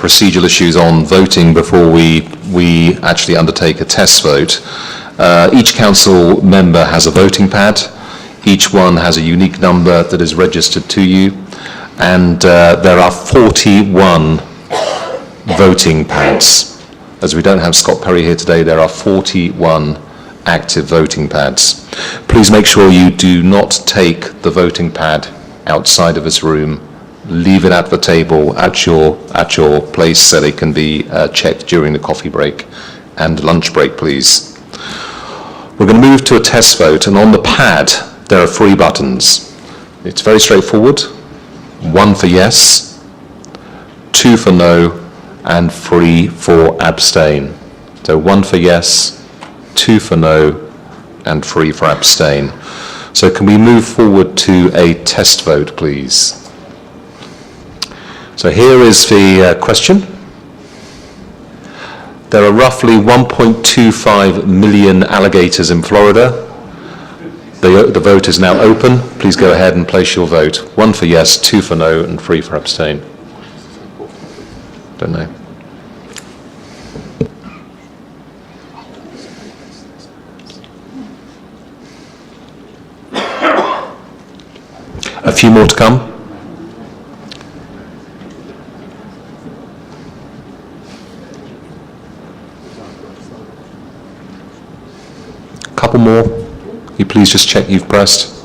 procedural issues on voting before we actually undertake a test vote. Each council member has a voting pad. Each one has a unique number that is registered to you, and there are 41 voting pads. As we don't have Scott Perry here today, there are 41 active voting pads. Please make sure you do not take the voting pad outside of this room. Leave it at the table at your place so they can be checked during the coffee break and lunch break, please. We're going to move to a test vote, and on the pad there are 3 buttons. It's very straightforward. 1 for yes, 2 for no, and 3 for abstain. So 1 for yes, 2 for no, and 3 for abstain. So can we move forward to a test vote, please? So here is the question. There are roughly 1.25 million alligators in Florida. The vote is now open. Please go ahead and place your vote. 1 for yes, 2 for no, and 3 for abstain. Don't know. A few more to come. A couple more. You please just check you've pressed.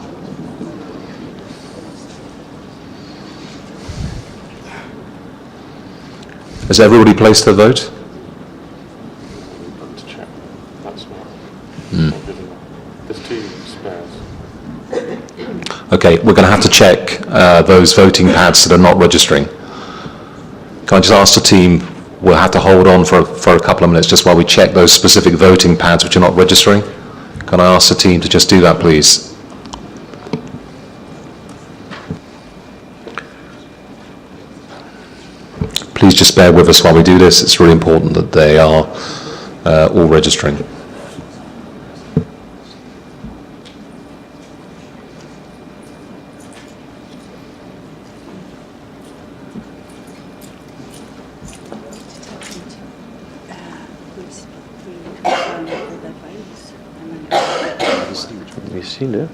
Has everybody placed their vote? There's 2 spares. Okay, we're going to have to check those voting pads that are not registering. Can I just ask the team, we'll have to hold on for a couple of minutes just while we check those specific voting pads which are not registering. Can I ask the team to just do that, please? Please just bear with us while we do this. It's really important that they are all registering. Have you seen it?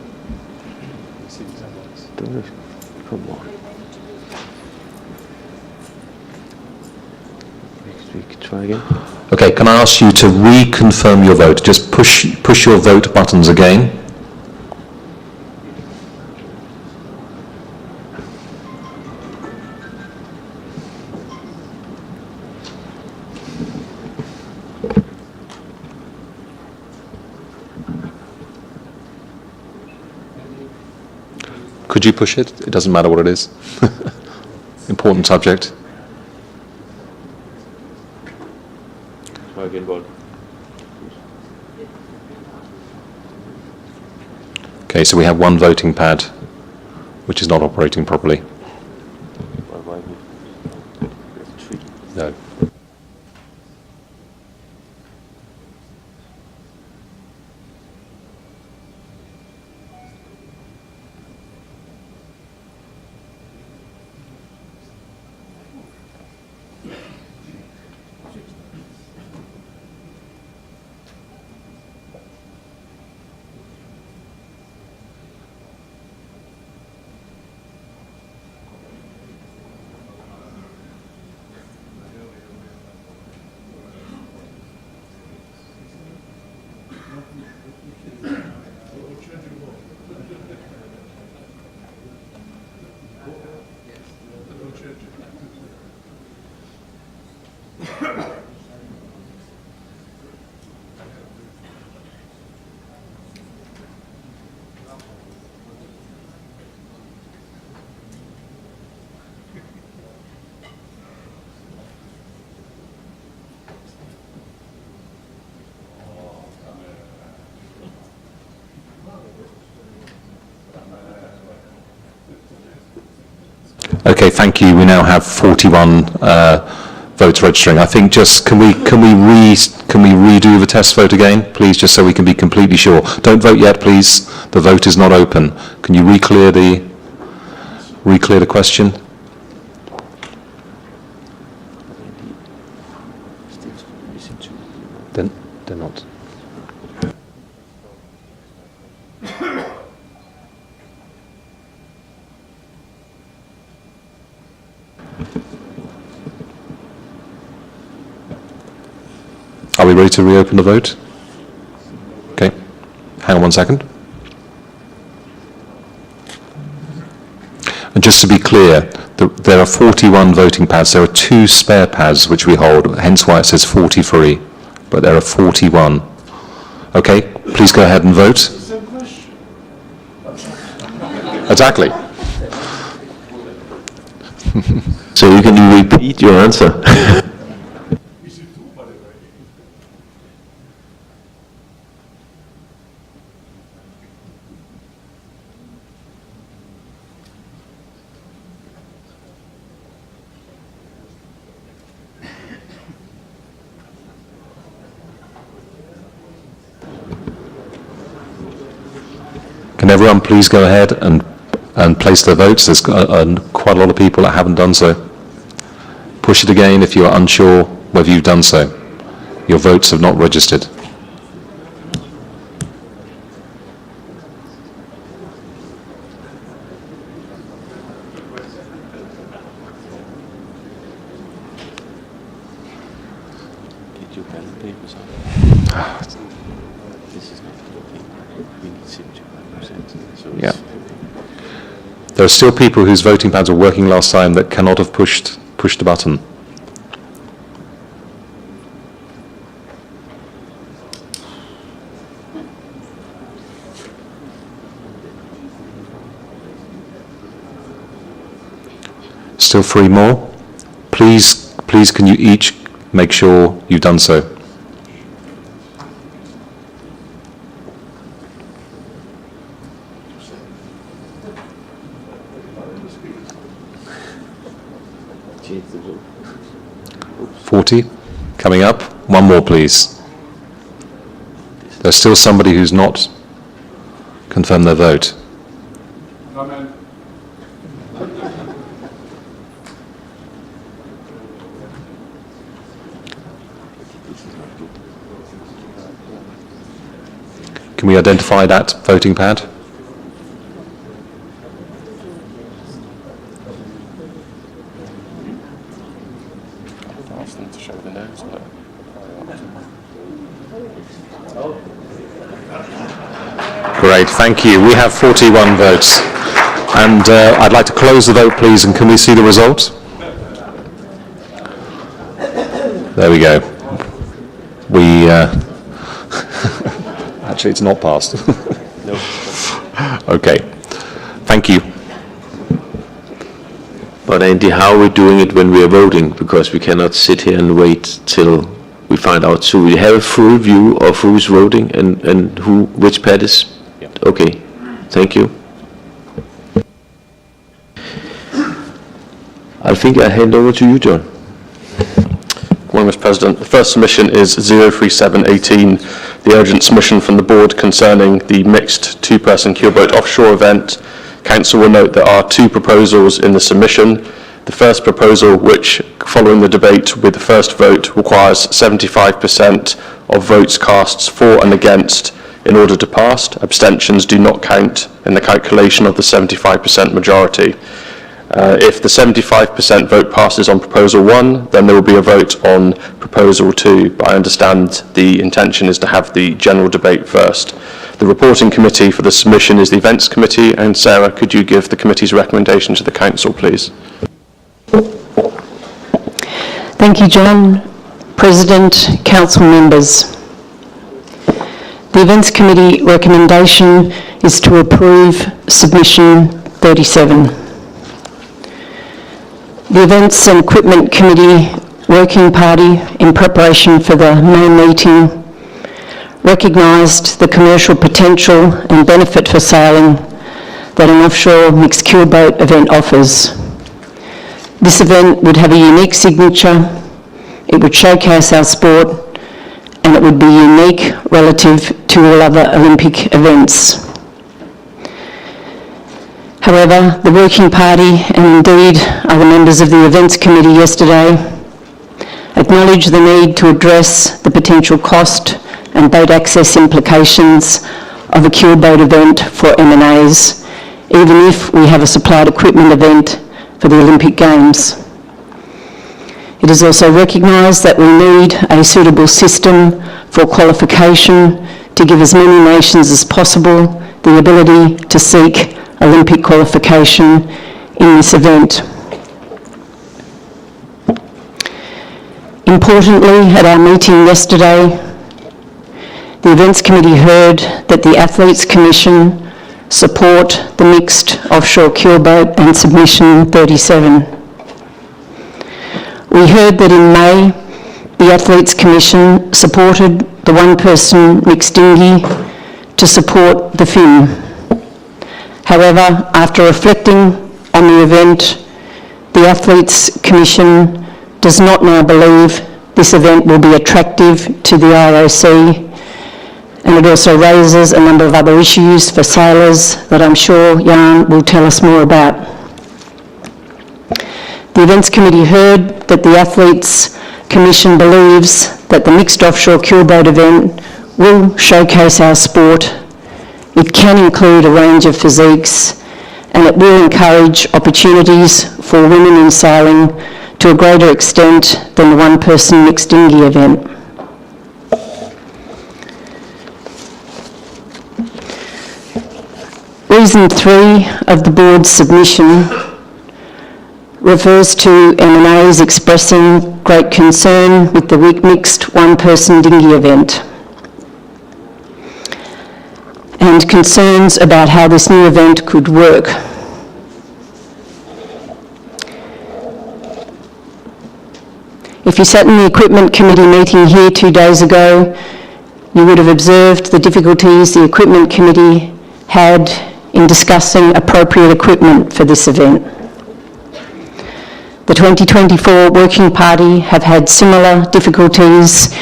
Come on. We could try again. Okay, can I ask you to reconfirm your vote? Just push your vote buttons again. Could you push it? It doesn't matter what it is. Important subject. Try again, Bob. Okay, so we have one voting pad which is not operating properly. No. Okay, thank you. We now have 41 votes registering. I think just can we redo the test vote again, please, just so we can be completely sure. Don't vote yet, please. The vote is not open. Can you re-clear the question? They're not. Are we ready to reopen the vote? Okay. Hang on 1 second. And just to be clear, there are 41 voting pads. There are 2 spare pads which we hold, hence why it says 43. But there are 41. Okay, please go ahead and vote. Exactly. So you can repeat your answer. Can everyone please go ahead and place their votes? There's quite a lot of people that haven't done so. Push it again if you are unsure whether you've done so. Your votes have not registered. Get your pen and papers out. This is not working. We need 75%. So Yeah. There are still people whose voting pads were working last time that cannot have pushed the button. Still 3 more. Please can you each make sure you've done so. change the vote. 40, coming up. 1 more, please. There's still somebody who's not confirmed their vote. Amen. Can we identify that voting pad? Ask them to show the nose, but Great, thank you. We have 41 votes. And I'd like to close the vote, please, and can we see the result? There we go. We, actually, it's not passed. no. Okay, thank you. But Andy, how are we doing it when we are voting? Because we cannot sit here and wait till we find out. So we have a full view of who's voting and which pad is? Yeah. Okay, thank you. I think I hand over to you, John. Good morning, Mr. President. The first submission is 03718, the urgent submission from the board concerning the mixed 2-person keelboat offshore event. Council will note there are 2 proposals in the submission. The first proposal, which, following the debate with the first vote, requires 75% of votes cast for and against in order to pass. Abstentions do not count in the calculation of the 75% majority. If the 75% vote passes on Proposal 1, then there will be a vote on Proposal 2, but I understand the intention is to have the general debate first. The reporting committee for the submission is the Events Committee, and Sarah, could you give the committee's recommendation to the Council, please? Thank you, John. President, Council members. The Events Committee recommendation is to approve Submission 37. The Events and Equipment Committee Working Party, in preparation for the May meeting, recognised the commercial potential and benefit for sailing that an offshore mixed keelboat event offers. This event would have a unique signature, it would showcase our sport, and it would be unique relative to all other Olympic events. However, the Working Party, and indeed other members of the Events Committee yesterday, acknowledge the need to address the potential cost and boat access implications of a keel boat event for M&As, even if we have a supplied equipment event for the Olympic Games. It is also recognised that we need a suitable system for qualification to give as many nations as possible the ability to seek Olympic qualification in this event. Importantly, at our meeting yesterday, the Events Committee heard that the Athletes Commission support the mixed offshore keelboat and submission 37. We heard that in May, the Athletes Commission supported the one-person mixed dinghy to support the fin. However, after reflecting on the event, the Athletes Commission does not now believe this event will be attractive to the IOC, and it also raises a number of other issues for sailors that I'm sure Jan will tell us more about. The Events Committee heard that the Athletes Commission believes that the mixed offshore keelboat event will showcase our sport. It can include a range of physiques, and it will encourage opportunities for women in sailing to a greater extent than the one-person mixed dinghy event. Reason 3 of the board's submission refers to M&As expressing great concern with the mixed one-person dinghy event and concerns about how this new event could work. If you sat in the Equipment Committee meeting here 2 days ago, you would have observed the difficulties the Equipment Committee had in discussing appropriate equipment for this event. The 2024 Working Party have had similar difficulties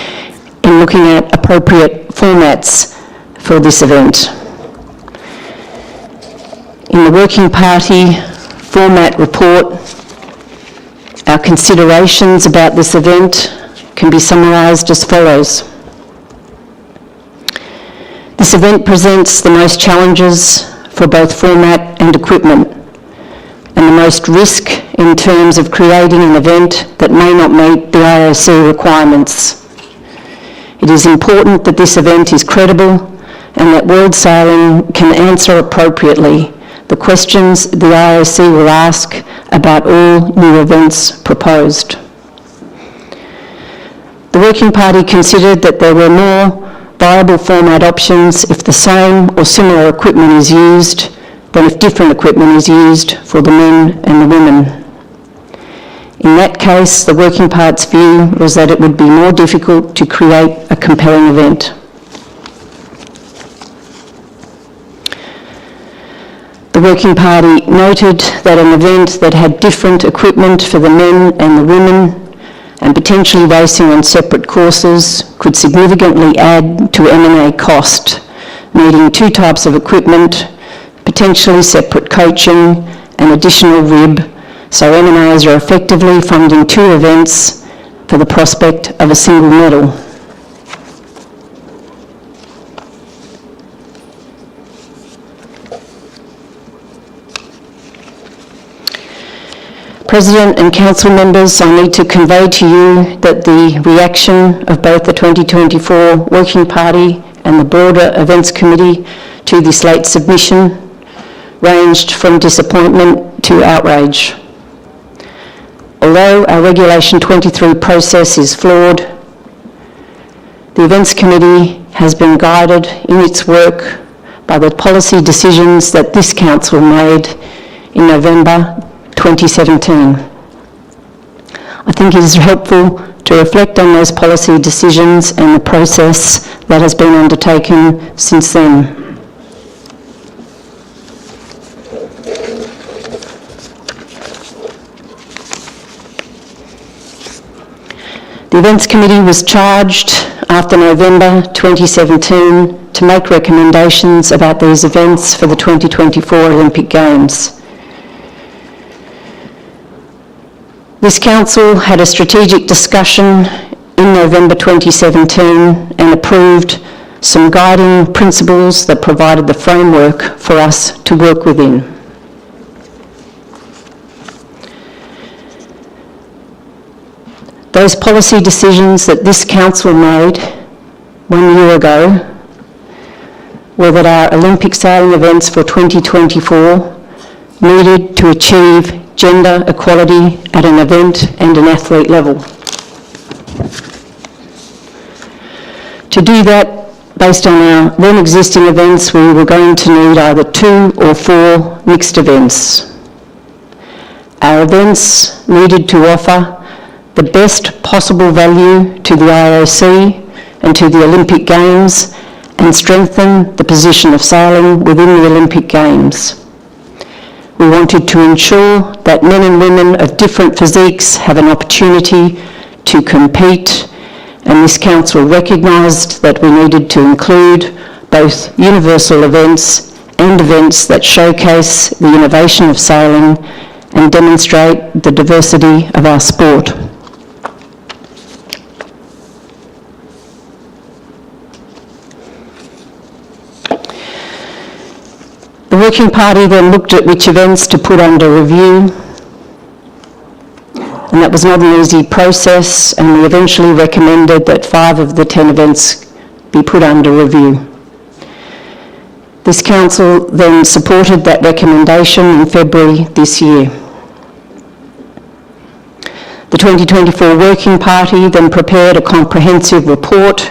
in looking at appropriate formats for this event. In the Working Party format report, our considerations about this event can be summarised as follows. This event presents the most challenges for both format and equipment, and the most risk in terms of creating an event that may not meet the IOC requirements. It is important that this event is credible and that World Sailing can answer appropriately the questions the IOC will ask about all new events proposed. The Working Party considered that there were more viable format options if the same or similar equipment is used than if different equipment is used for the men and the women. In that case, the Working Party's view was that it would be more difficult to create a compelling event. The Working Party noted that an event that had different equipment for the men and the women and potentially racing on separate courses could significantly add to M&A cost, needing 2 types of equipment, potentially separate coaching and additional rib, so M&As are effectively funding 2 events for the prospect of a single medal. President and Council members, I need to convey to you that the reaction of both the 2024 Working Party and the broader Events Committee to this late submission ranged from disappointment to outrage. Although our Regulation 23 process is flawed, the Events Committee has been guided in its work by the policy decisions that this Council made in November 2017. I think it is helpful to reflect on those policy decisions and the process that has been undertaken since then. The Events Committee was charged after November 2017 to make recommendations about these events for the 2024 Olympic Games. This council had a strategic discussion in November 2017 and approved some guiding principles that provided the framework for us to work within. Those policy decisions that this council made 1 year ago were that our Olympic sailing events for 2024 needed to achieve gender equality at an event and an athlete level. To do that, based on our then existing events, we were going to need either 2 or 4 mixed events. Our events needed to offer the best possible value to the IOC and to the Olympic Games and strengthen the position of sailing within the Olympic Games. We wanted to ensure that men and women of different physiques have an opportunity to compete, and this council recognised that we needed to include both universal events and events that showcase the innovation of sailing and demonstrate the diversity of our sport. The Working Party then looked at which events to put under review, and that was not an easy process, and we eventually recommended that 5 of the 10 events be put under review. This council then supported that recommendation in February this year. The 2024 Working Party then prepared a comprehensive report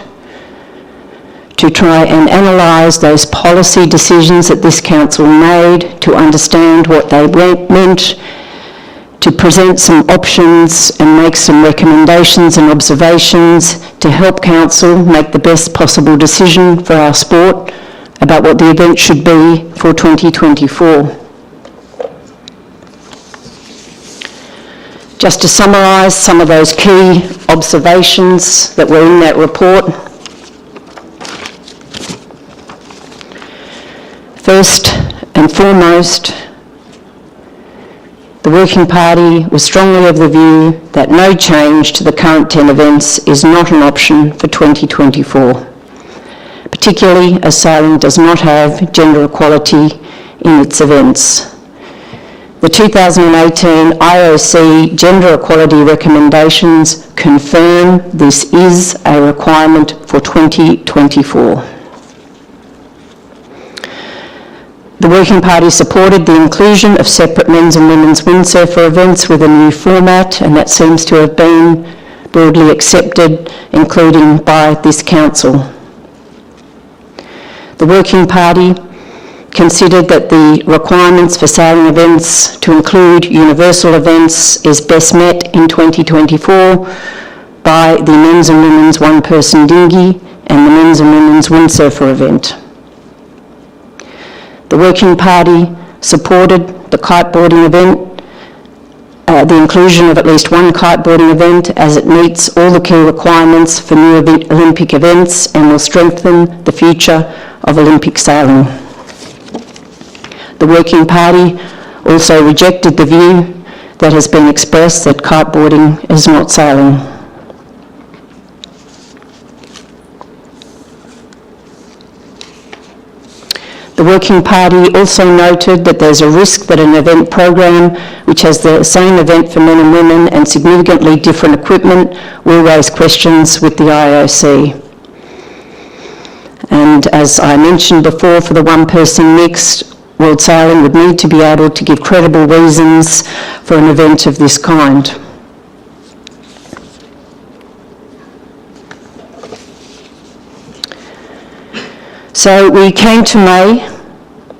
to try and analyse those policy decisions that this council made, to understand what they meant, to present some options and make some recommendations and observations to help council make the best possible decision for our sport about what the event should be for 2024. Just to summarise some of those key observations that were in that report. First and foremost, the Working Party was strongly of the view that no change to the current 10 events is not an option for 2024, particularly as sailing does not have gender equality in its events. The 2018 IOC gender equality recommendations confirm this is a requirement for 2024. The Working Party supported the inclusion of separate men's and women's windsurfer events with a new format, and that seems to have been broadly accepted, including by this council. The Working Party considered that the requirements for sailing events to include universal events is best met in 2024 by the men's and women's one-person dinghy and the men's and women's windsurfer event. The Working Party supported the kiteboarding event, the inclusion of at least one kiteboarding event, as it meets all the key requirements for new Olympic events and will strengthen the future of Olympic sailing. The Working Party also rejected the view that has been expressed that kiteboarding is not sailing. The Working Party also noted that there's a risk that an event program which has the same event for men and women and significantly different equipment will raise questions with the IOC. And as I mentioned before, for the one-person mixed, World Sailing would need to be able to give credible reasons for an event of this kind. So we came to May,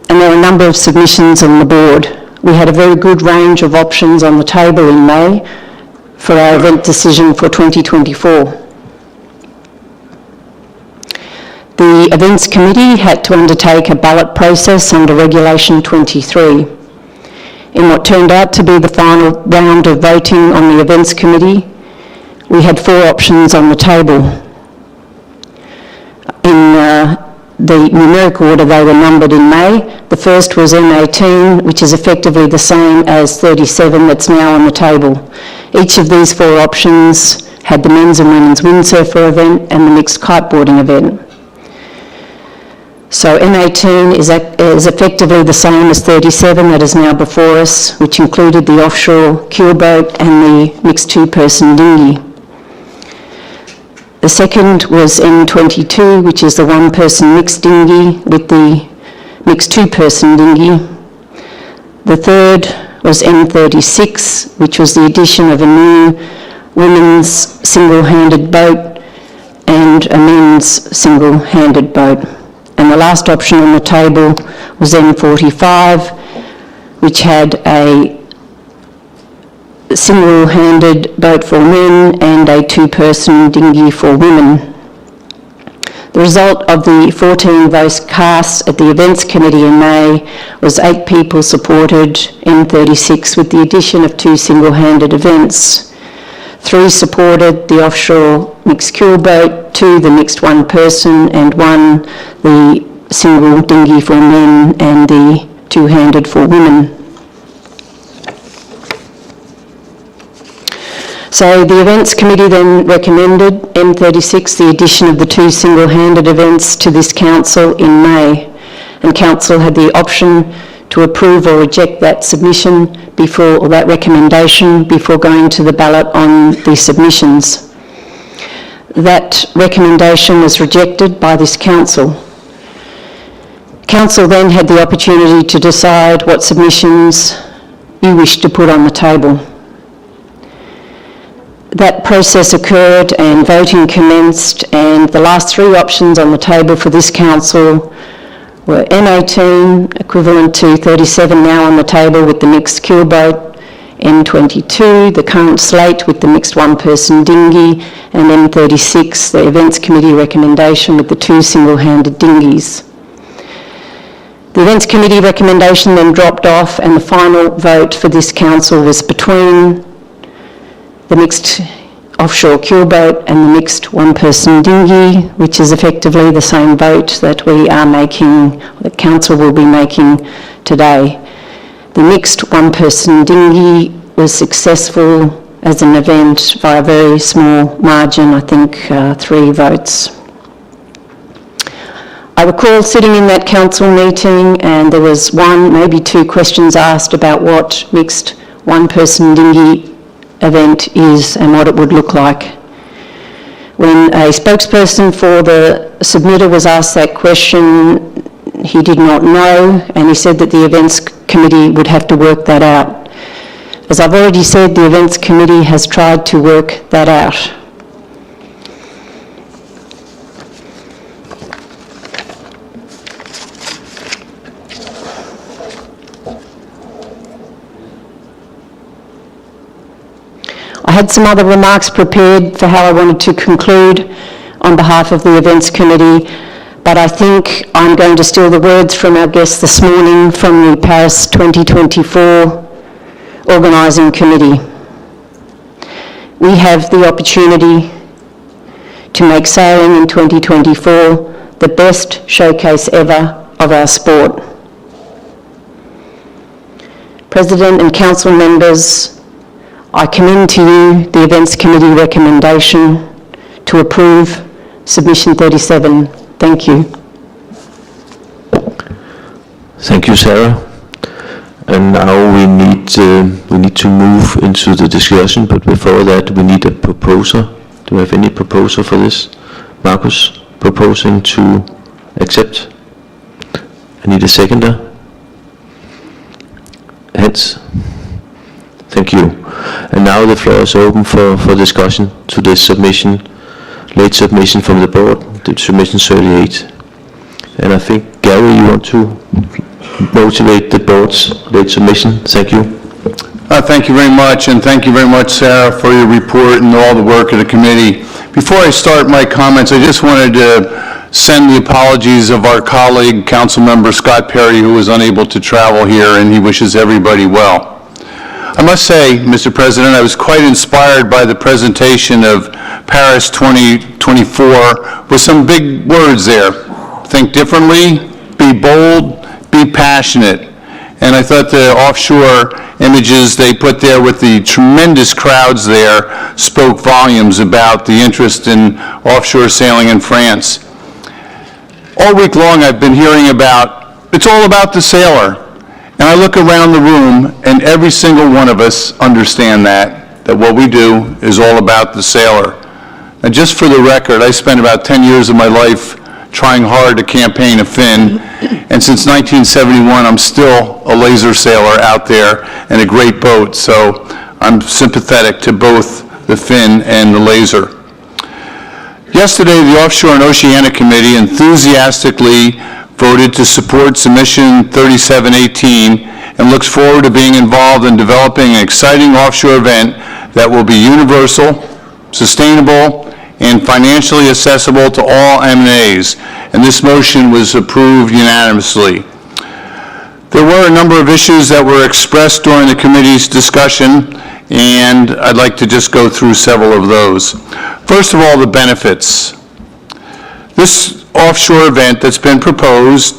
and there were a number of submissions on the board. We had a very good range of options on the table in May for our event decision for 2024. The Events Committee had to undertake a ballot process under Regulation 23. In what turned out to be the final round of voting on the Events Committee, we had 4 options on the table. the numeric order they were numbered in May. The first was M18, which is effectively the same as 37 that's now on the table. Each of these 4 options had the men's and women's windsurfer event and the mixed kiteboarding event. So M18 is effectively the same as 37 that is now before us, which included the offshore keel boat and the mixed 2-person dinghy. The second was M22, which is the 1-person mixed dinghy with the mixed 2-person dinghy. The third was M36, which was the addition of a new women's single-handed boat and a men's single-handed boat. And the last option on the table was M45, which had a single-handed boat for men and a 2-person dinghy for women. The result of the 14 votes cast at the Events Committee in May was 8 people supported M36 with the addition of 2 single-handed events. 3 supported the offshore mixed keel boat, 2 the mixed 1-person, and 1 the single dinghy for men and the 2-handed for women. So the Events Committee then recommended M36, the addition of the 2 single-handed events to this Council in May, and Council had the option to approve or reject that submission before, or that recommendation before going to the ballot on the submissions. That recommendation was rejected by this Council. Council then had the opportunity to decide what submissions you wish to put on the table. That process occurred and voting commenced, and the last 3 options on the table for this Council were M18, equivalent to 37 now on the table with the mixed keel boat, M22, the current slate with the mixed 1-person dinghy, and M36, the Events Committee recommendation with the 2 single-handed dinghies. The Events Committee recommendation then dropped off, and the final vote for this Council was between the mixed offshore keel boat and the mixed 1-person dinghy, which is effectively the same vote that we are making, the Council will be making today. The mixed 1-person dinghy was successful as an event by a very small margin, I think 3 votes. I recall sitting in that Council meeting and there was 1, maybe 2 questions asked about what mixed 1-person dinghy event is and what it would look like. When a spokesperson for the submitter was asked that question, he did not know, and he said that the Events Committee would have to work that out. As I've already said, the Events Committee has tried to work that out. I had some other remarks prepared for how I wanted to conclude on behalf of the Events Committee, but I think I'm going to steal the words from our guest this morning from the Paris 2024 Organising Committee. We have the opportunity to make sailing in 2024 the best showcase ever of our sport. President and Council members, I commend to you the Events Committee recommendation to approve Submission 37. Thank you. Thank you, Sarah. And now we need to move into the discussion, but before that we need a proposer. Do we have any proposer for this? Marcus, proposing to accept? I need a seconder. Hans? Thank you. And now the floor is open for discussion to this submission, late submission from the board, the submission 38. And I think, Gary, you want to motivate the board's late submission? Thank you. Thank you very much, and thank you very much, Sarah, for your report and all the work of the committee. Before I start my comments, I just wanted to send the apologies of our colleague, Councilmember Scott Perry, who was unable to travel here, and he wishes everybody well. I must say, Mr. President, I was quite inspired by the presentation of Paris 2024 with some big words there. think differently, be bold, be passionate. And I thought the offshore images they put there with the tremendous crowds there spoke volumes about the interest in offshore sailing in France. All week long I've been hearing about, it's all about the sailor. And I look around the room and every single one of us understand that what we do is all about the sailor. And just for the record, I spent about 10 years of my life trying hard to campaign a Finn, and since 1971, I'm still a laser sailor out there in a great boat, so I'm sympathetic to both the Finn and the laser. Yesterday, the Offshore and Oceanic Committee enthusiastically voted to support Submission 3718 and looks forward to being involved in developing an exciting offshore event that will be universal, sustainable, and financially accessible to all M&As, and this motion was approved unanimously. There were a number of issues that were expressed during the committee's discussion, and I'd like to just go through several of those. First of all, the benefits. This offshore event that's been proposed,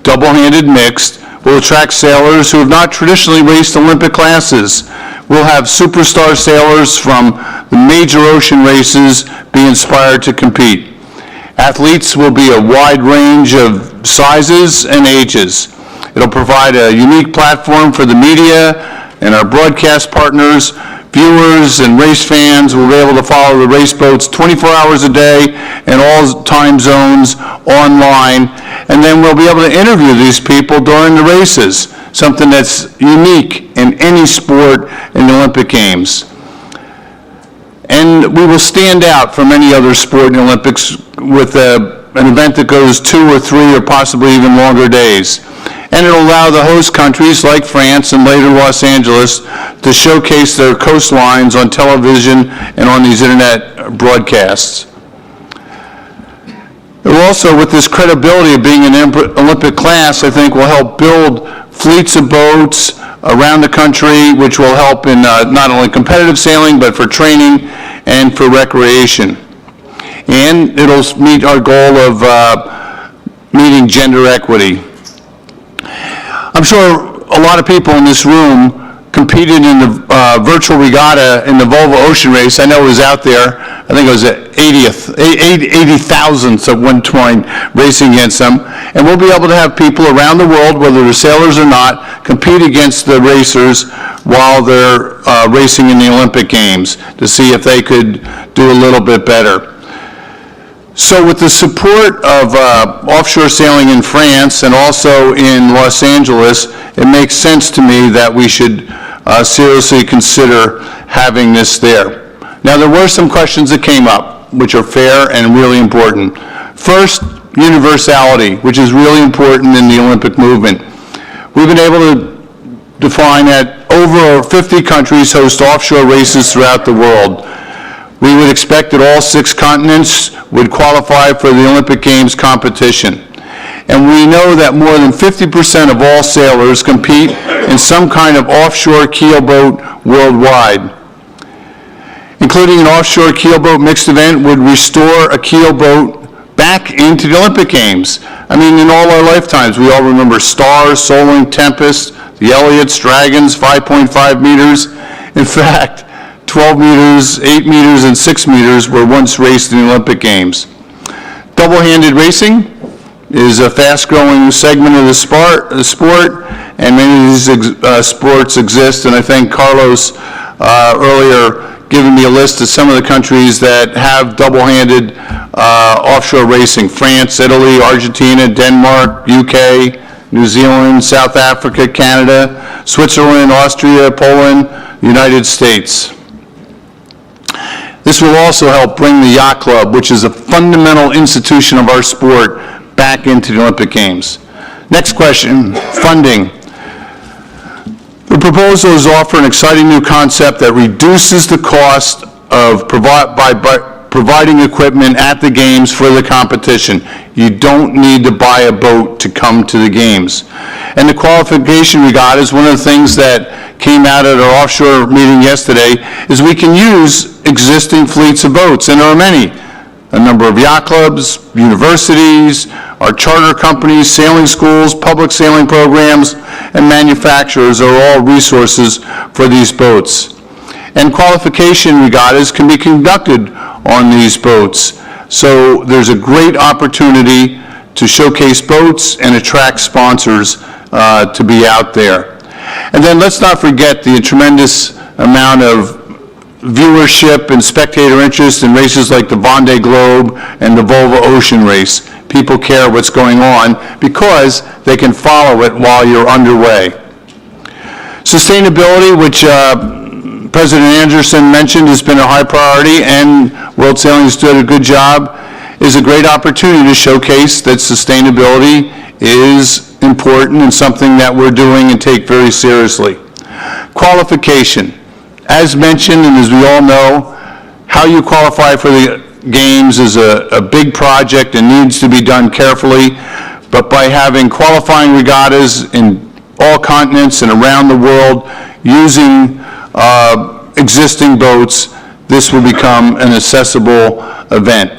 double-handed mixed, will attract sailors who have not traditionally raced Olympic classes. We'll have superstar sailors from the major ocean races be inspired to compete. Athletes will be a wide range of sizes and ages. It'll provide a unique platform for the media and our broadcast partners. Viewers and race fans will be able to follow the race boats 24 hours a day in all time zones online, and then we'll be able to interview these people during the races, something that's unique in any sport in the Olympic Games. And we will stand out from any other sport in the Olympics with an event that goes 2 or 3 or possibly even longer days. And it'll allow the host countries like France and later Los Angeles to showcase their coastlines on television and on these internet broadcasts. It will also, with this credibility of being an Olympic class, I think will help build fleets of boats around the country, which will help in not only competitive sailing, but for training and for recreation. And it'll meet our goal of meeting gender equity. I'm sure a lot of people in this room competed in the virtual regatta in the Volvo Ocean Race. I know it was out there. I think it was at 80,000th at one point racing against them. And we'll be able to have people around the world, whether they're sailors or not, compete against the racers while they're racing in the Olympic Games to see if they could do a little bit better. So with the support of offshore sailing in France and also in Los Angeles, it makes sense to me that we should seriously consider having this there. Now, there were some questions that came up, which are fair and really important. First, universality, which is really important in the Olympic movement. We've been able to define that over 50 countries host offshore races throughout the world. We would expect that all 6 continents would qualify for the Olympic Games competition. And we know that more than 50% of all sailors compete in some kind of offshore keelboat worldwide. Including an offshore keelboat mixed event would restore a keelboat back into the Olympic Games. I mean, in all our lifetimes, we all remember Stars, Soling, Tempest, the Elliots, Dragons, 5.5 meters. In fact, 12 meters, 8 meters, and 6 meters were once raced in the Olympic Games. Double-handed racing is a fast-growing segment of the sport, and many of these sports exist, and I thank Carlos earlier giving me a list of some of the countries that have double-handed offshore racing: France, Italy, Argentina, Denmark, UK, New Zealand, South Africa, Canada, Switzerland, Austria, Poland, United States. This will also help bring the Yacht Club, which is a fundamental institution of our sport, back into the Olympic Games. Next question, funding. The proposals offer an exciting new concept that reduces the cost of providing equipment at the Games for the competition. You don't need to buy a boat to come to the Games. And the qualification regatta is one of the things that came out at our offshore meeting yesterday, is we can use existing fleets of boats, and there are many. a number of yacht clubs, universities, our charter companies, sailing schools, public sailing programs, and manufacturers are all resources for these boats. And qualification regattas can be conducted on these boats. So there's a great opportunity to showcase boats and attract sponsors to be out there. And then let's not forget the tremendous amount of viewership and spectator interest in races like the Vendée Globe and the Volvo Ocean Race. People care what's going on because they can follow it while you're underway. Sustainability, which President Anderson mentioned, has been a high priority, and World Sailing has done a good job, is a great opportunity to showcase that sustainability is important and something that we're doing and take very seriously. Qualification. As mentioned, and as we all know, how you qualify for the Games is a big project and needs to be done carefully, but by having qualifying regattas in all continents and around the world using existing boats, this will become an accessible event.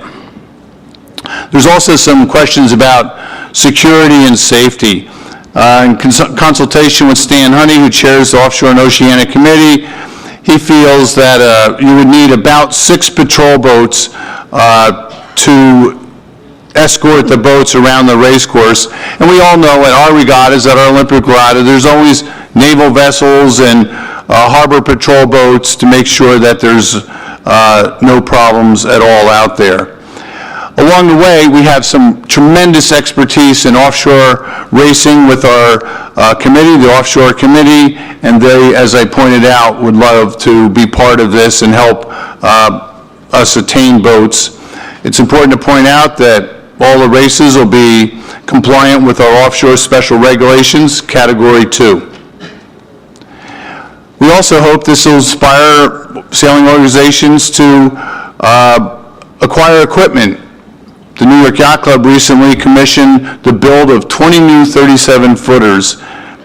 There's also some questions about security and safety. In consultation with Stan Honey, who chairs the Offshore and Oceanic Committee, he feels that you would need about 6 patrol boats to escort the boats around the race course. And we all know at our regattas, at our Olympic regatta, there's always naval vessels and harbor patrol boats to make sure that there's no problems at all out there. Along the way, we have some tremendous expertise in offshore racing with our committee, the Offshore Committee, and they, as I pointed out, would love to be part of this and help us attain boats. It's important to point out that all the races will be compliant with our offshore special regulations, Category 2. We also hope this will inspire sailing organizations to acquire equipment. The New York Yacht Club recently commissioned the build of 20 new 37-footers,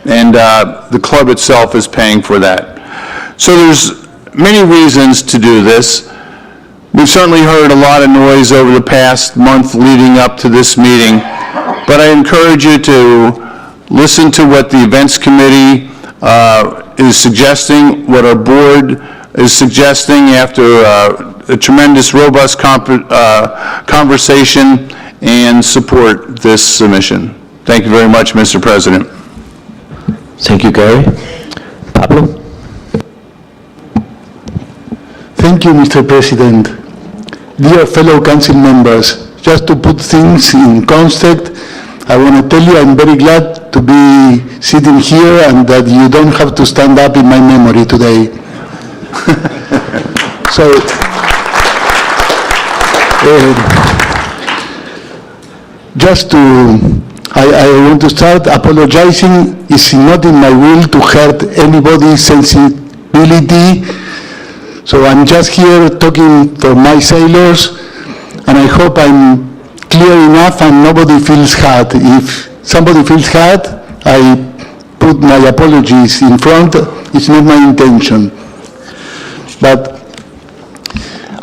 and the club itself is paying for that. So there's many reasons to do this. We've certainly heard a lot of noise over the past month leading up to this meeting, but I encourage you to listen to what the Events Committee is suggesting, what our board is suggesting after a tremendous, robust conversation, and support this submission. Thank you very much, Mr. President. Thank you, Gary. Pablo? Thank you, Mr. President. Dear fellow council members, just to put things in context, I want to tell you I'm very glad to be sitting here and that you don't have to stand up in my memory today. So, I want to start apologizing. It's not in my will to hurt anybody's sensibility. So I'm just here talking for my sailors, and I hope I'm clear enough and nobody feels hurt. If somebody feels hurt, I put my apologies in front. It's not my intention. But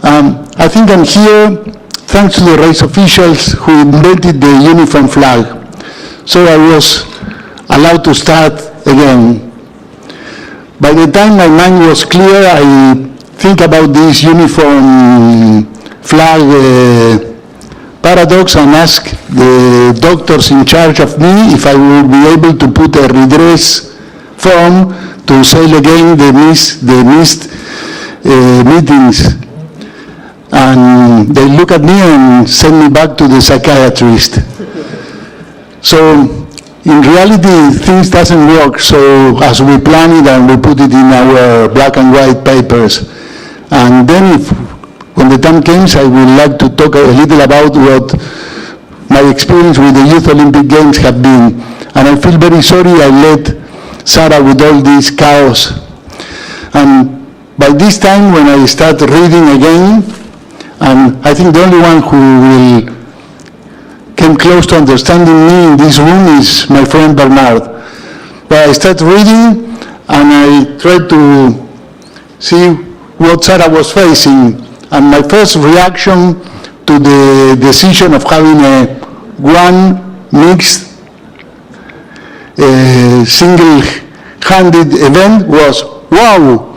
I think I'm here thanks to the race officials who invented the uniform flag. So I was allowed to start again. By the time my mind was clear, I think about this uniform flag paradox and ask the doctors in charge of me if I would be able to put a redress form to sail again the missed meetings. And they look at me and send me back to the psychiatrist. So in reality, things doesn't work so as we plan it and we put it in our black and white papers. And then when the time comes, I would like to talk a little about what my experience with the Youth Olympic Games have been. And I feel very sorry I let Sarah with all this chaos. And by this time, when I start reading again, and I think the only one who will came close to understanding me in this room is my friend Bernard. But I start reading, and I try to see what Sarah was facing. And my first reaction to to the decision of having a one mixed single-handed event was, wow,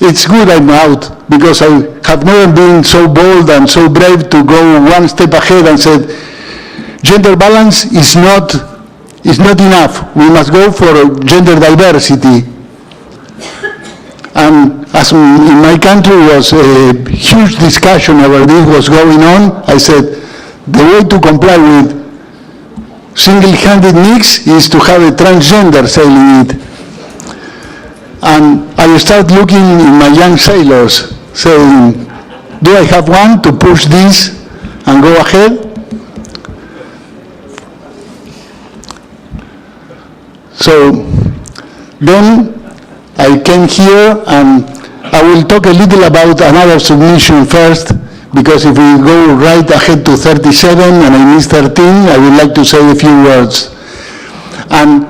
it's good I'm out, because I have never been so bold and so brave to go one step ahead and said, gender balance is not enough. We must go for gender diversity. And as in my country was a huge discussion over this was going on, I said, the way to comply with single-handed mix is to have a transgender sailing it. And I start looking in my young sailors, saying, do I have one to push this and go ahead? So then I came here, and I will talk a little about another submission first, because if we go right ahead to 37 and I miss 13, I would like to say a few words. And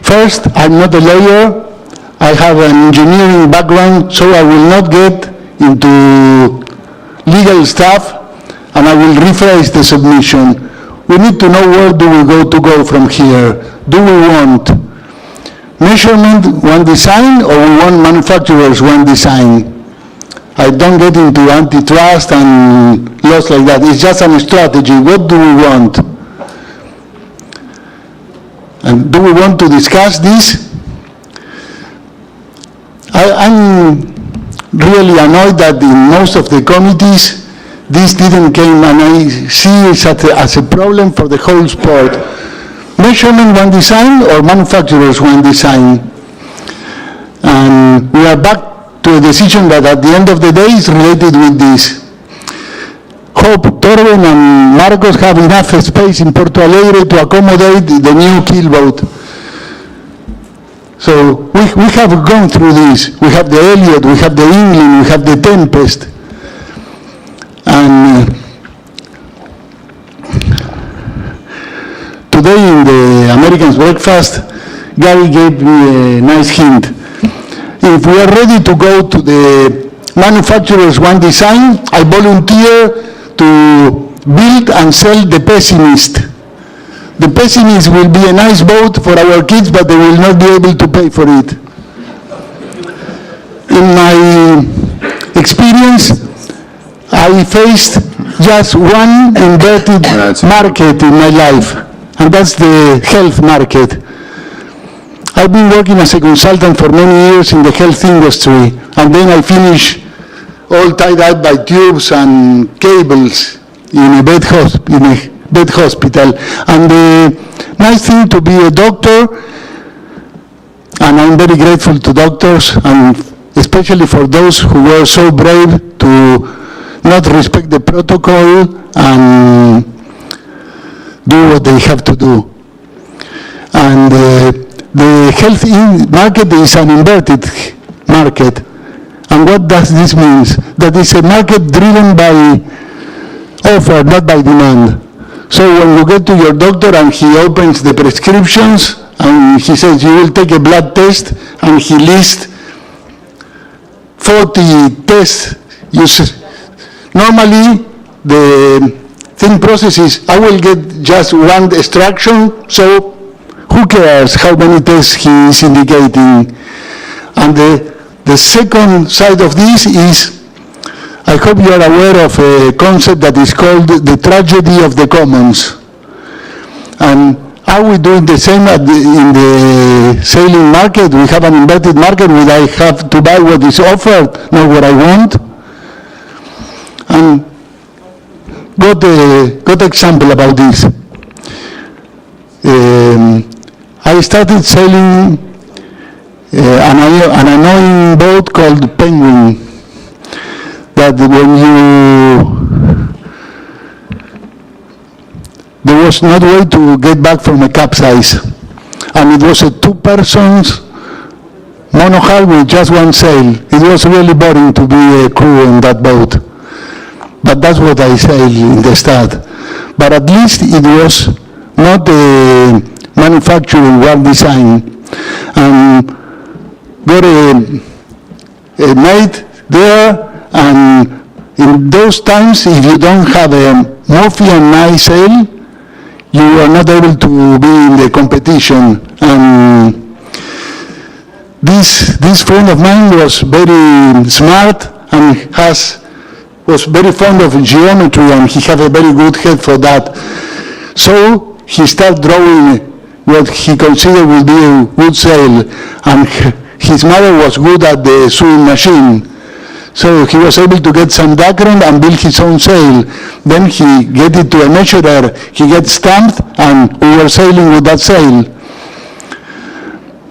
first, I'm not a lawyer. I have an engineering background, so I will not get into legal stuff, and I will rephrase the submission. We need to know where do we go from here. Do we want measurement one design, or we want manufacturers one design? I don't get into antitrust and laws like that. It's just a strategy. What do we want? And do we want to discuss this? I'm really annoyed that in most of the committees, this didn't come, and I see it as a problem for the whole sport. Measurement one design or manufacturers one design? And we are back to a decision that at the end of the day is related with this. Hope Torben and Marcos have enough space in Porto Alegre to accommodate the new keelboat. So we have gone through this. We have the Elliot, we have the England, we have the Tempest. And today in the Americans Breakfast, Gary gave me a nice hint. If we are ready to go to the manufacturers one design, I volunteer to build and sell the Pessimist. The Pessimist will be a nice boat for our kids, but they will not be able to pay for it. In my experience, I faced just one inverted market in my life, and that's the health market. I've been working as a consultant for many years in the health industry, and then I finished all tied up by tubes and cables in a bed hospital. And the nice thing to be a doctor, and I'm very grateful to doctors, and especially for those who were so brave to not respect the protocol and do what they have to do. And the health market is an inverted market. And what does this mean? That it's a market driven by offer, not by demand. So when you get to your doctor and he opens the prescriptions and he says you will take a blood test, and he lists 40 tests, normally the thing process is I will get just one extraction, so who cares how many tests he is indicating? And the second side of this is, I hope you are aware of a concept that is called the tragedy of the commons. And are we doing the same in the sailing market? We have an inverted market where I have to buy what is offered, not what I want. And got example about this. I started sailing an annoying boat called Penguin, that when there was no way to get back from a capsize. And it was a two-persons monohull with just one sail. It was really boring to be a crew on that boat. But that's what I sailed in the start. But at least it was not a manufacturing one design. Got a mate there, and in those times, if you don't have a Murphy and Nye sail, you are not able to be in the competition. And this friend of mine was very smart and was very fond of geometry, and he had a very good head for that. So he started drawing what he considered would be a good sail, and his mother was good at the sewing machine. So he was able to get some background and build his own sail. Then he get it to a measurer, he gets stamped, and we were sailing with that sail.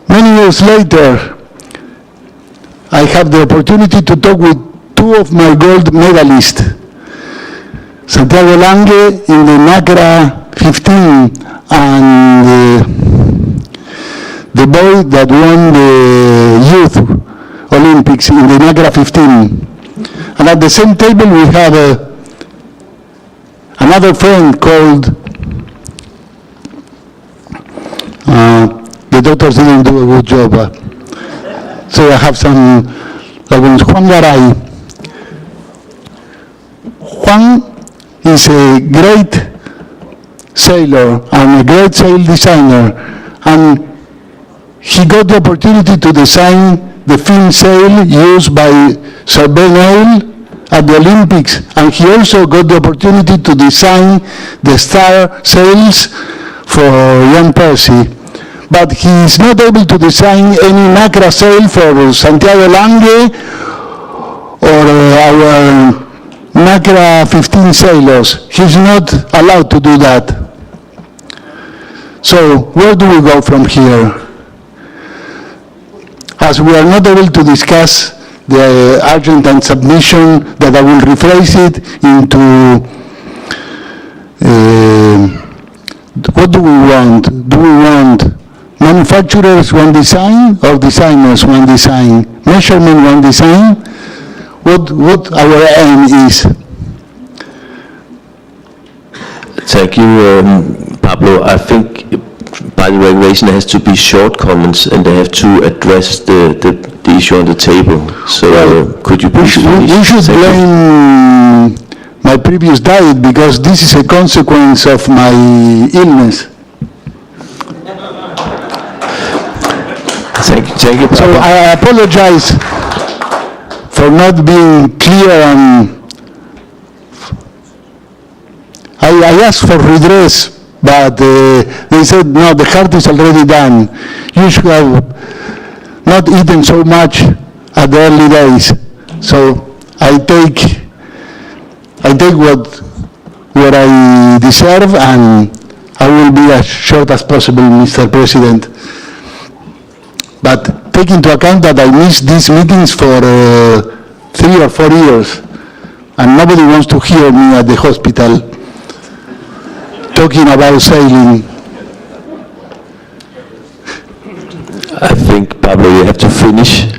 Many years later, I have the opportunity to talk with two of my gold medalists, Santiago Lange in the NACRA 15, and the boy that won the Youth Olympics in the NACRA 15. And at the same table we have another friend called, the doctors didn't do a good job, so I have some, Juan Garay. Juan is a great sailor and a great sail designer, and he got the opportunity to design the fin sail used by Sir Ben Hale at the Olympics, and he also got the opportunity to design the star sails for Jan Percy. But he is not able to design any NACRA sail for Santiago Lange or our NACRA 15 sailors. He's not allowed to do that. So where do we go from here? As we are not able to discuss the Argentine submission, that I will rephrase it into what do we want? Do we want manufacturers one design or designers one design? Measurement one design? What our aim is? Thank you, Pablo. I think by the regulation there has to be short comments and they have to address the issue on the table. So could you please... We should blame my previous diet because this is a consequence of my illness. Thank you, Pablo. So I apologize for not being clear, and I asked for redress, but they said, no, the heart is already done. You should have not eaten so much at the early days. So I take what I deserve, and I will be as short as possible, Mr. President. But take into account that I missed these meetings for 3 or 4 years, and nobody wants to hear me at the hospital talking about sailing. I think, Pablo, you have to finish.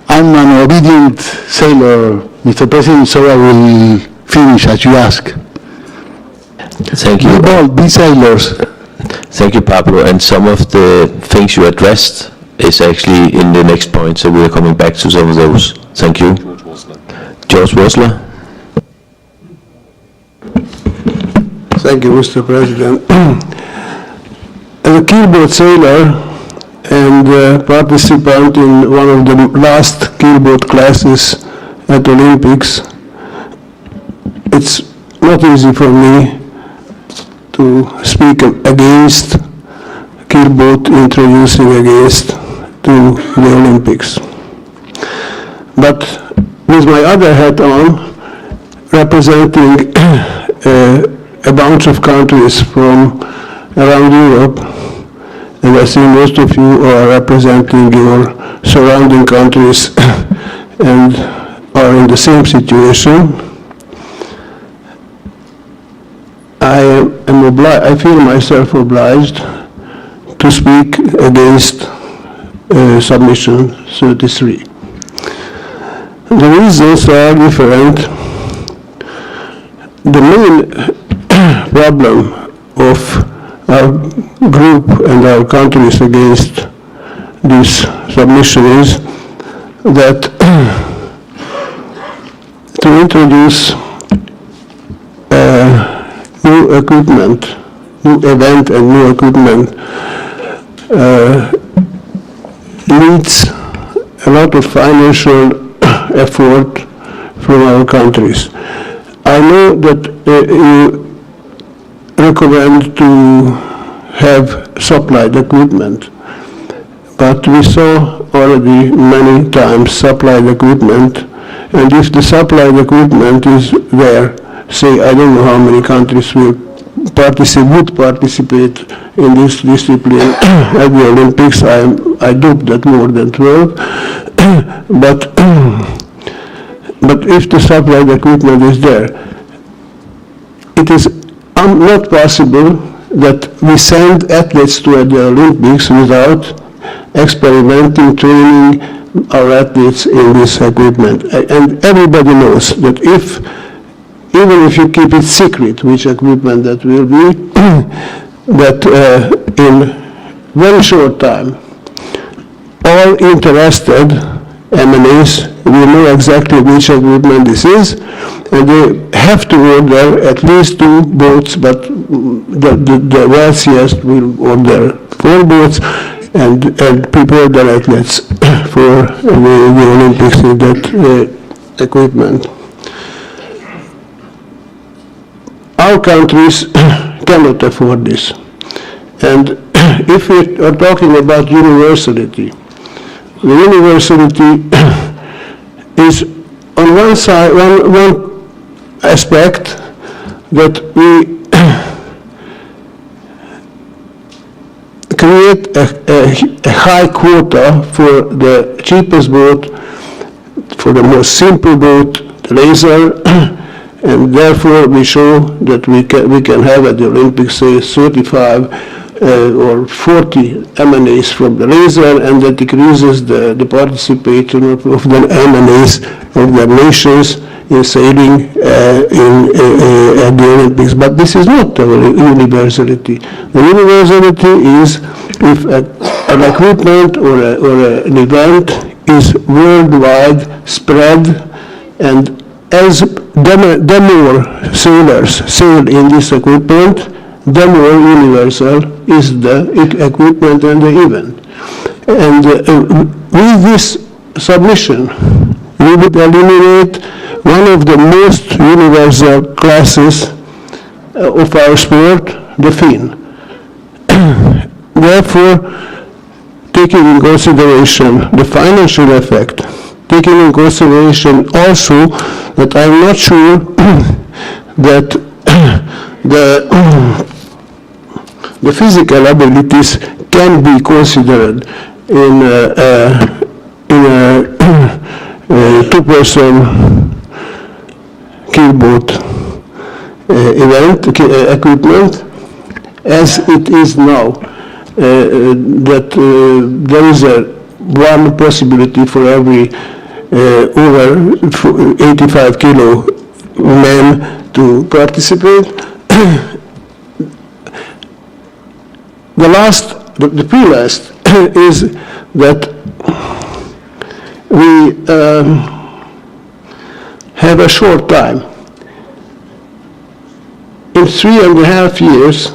I'm an obedient sailor, Mr. President, so I will finish as you ask. Thank you. Be bold, be sailors. Thank you, Pablo. And some of the things you addressed is actually in the next point, so we're coming back to some of those. Thank you. George Worsler. Thank you, Mr. President. As a keelboat sailor and participant in one of the last keelboat classes at Olympics, it's not easy for me to speak against keelboat introducing against to the Olympics. But with my other hat on, representing a bunch of countries from around Europe, and I see most of you are representing your surrounding countries and are in the same situation. I feel myself obliged to speak against submission 33. The reasons are different. The main problem of our group and our countries against this submission is that to introduce new equipment, new event and new equipment needs a lot of financial effort from our countries. I know that you recommend to have supplied equipment, but we saw already many times supplied equipment, and if the supplied equipment is there, say, I don't know how many countries would participate in this discipline at the Olympics. I doubt that more than 12, but if the supplied equipment is there, it is not possible that we send athletes to the Olympics without experimenting, training our athletes in this equipment. And everybody knows that even if you keep it secret, which equipment that will be, that in very short time, all interested MNAs will know exactly which equipment this is, and they have to order at least 2 boats, but the wealthiest will order 4 boats and prepare their athletes for the Olympics with that equipment. Our countries cannot afford this. And if we are talking about universality, the universality is on one side, one aspect that we create a high quota for the cheapest boat, for the most simple boat, the laser, and therefore we show that we can have at the Olympics, say, 35 or 40 MNAs from the laser, and that decreases the participation of the MNAs of their nations in sailing at the Olympics. But this is not the universality. The universality is if an equipment or an event is worldwide spread, and as the more sailors sail in this equipment, the more universal is the equipment and the event. And with this submission, we would eliminate one of the most universal classes of our sport, the fin. Therefore, taking in consideration the financial effect, taking in consideration also that I'm not sure that the physical abilities can be considered in a two-person keelboat equipment, as it is now, that there is one possibility for every over 85 kilo man to participate. The pre-last is that we have a short time. In 3.5 years,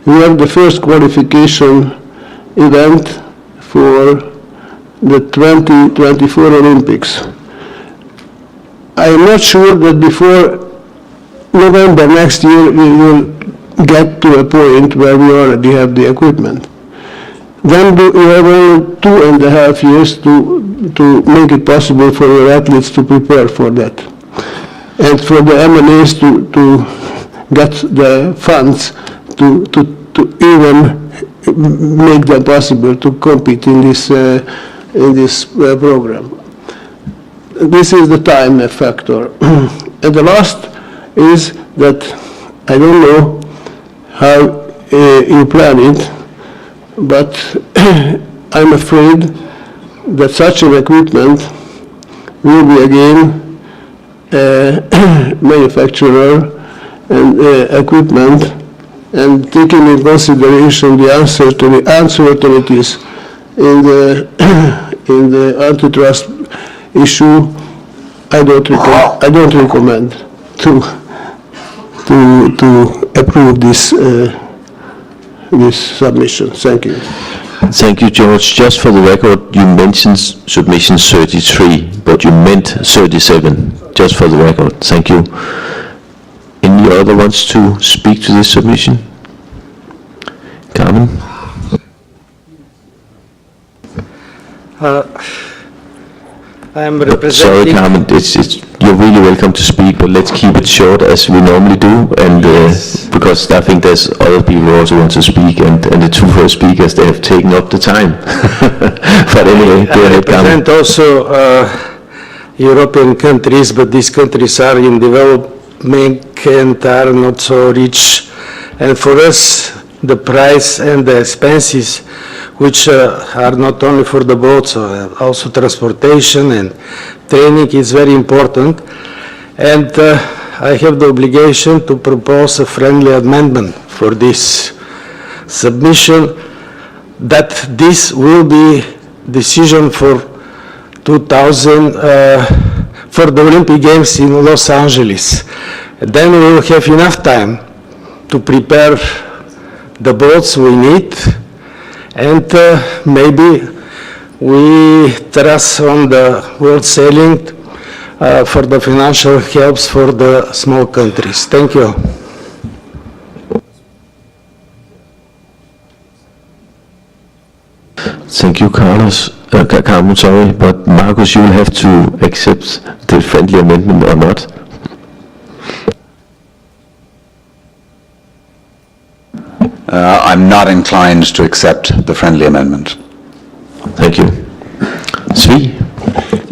we have the first qualification event for the 2024 Olympics. I am not sure that before November next year we will get to a point where we already have the equipment. Then you have only 2.5 years to make it possible for your athletes to prepare for that, and for the MNAs to get the funds to even make them possible to compete in this program. This is the time factor. And the last is that I don't know how you plan it, but I'm afraid that such an equipment will be again manufacturer and equipment, and taking in consideration the uncertainties in the, in the antitrust issue, I don't recommend to approve this, this submission. Thank you. Thank you, George. Just for the record, you mentioned submission 33, but you meant 37, just for the record. Thank you. Any other ones to speak to this submission? Carmen? I am Sorry, representing... Carmen, you're really welcome to speak, but let's keep it short as we normally do, and because I think there's other people who also want to speak, and the two first speakers, they have taken up the time. But anyway, go ahead, Carmen. I represent also European countries, but these countries are in development and are not so rich. And for us, the price and the expenses, which are not only for the boats, also transportation and training is very important. And I have the obligation to propose a friendly amendment for this submission, that this will be decision for 2000, for the Olympic Games in Los Angeles. Then we will have enough time to prepare the boats we need, and maybe we trust on the world sailing for the financial helps for the small countries. Thank you. Thank you, Carlos. Carmen, sorry, but Marcus, you will have to accept the friendly amendment or not. I'm not inclined to accept the friendly amendment. Thank you. Svi?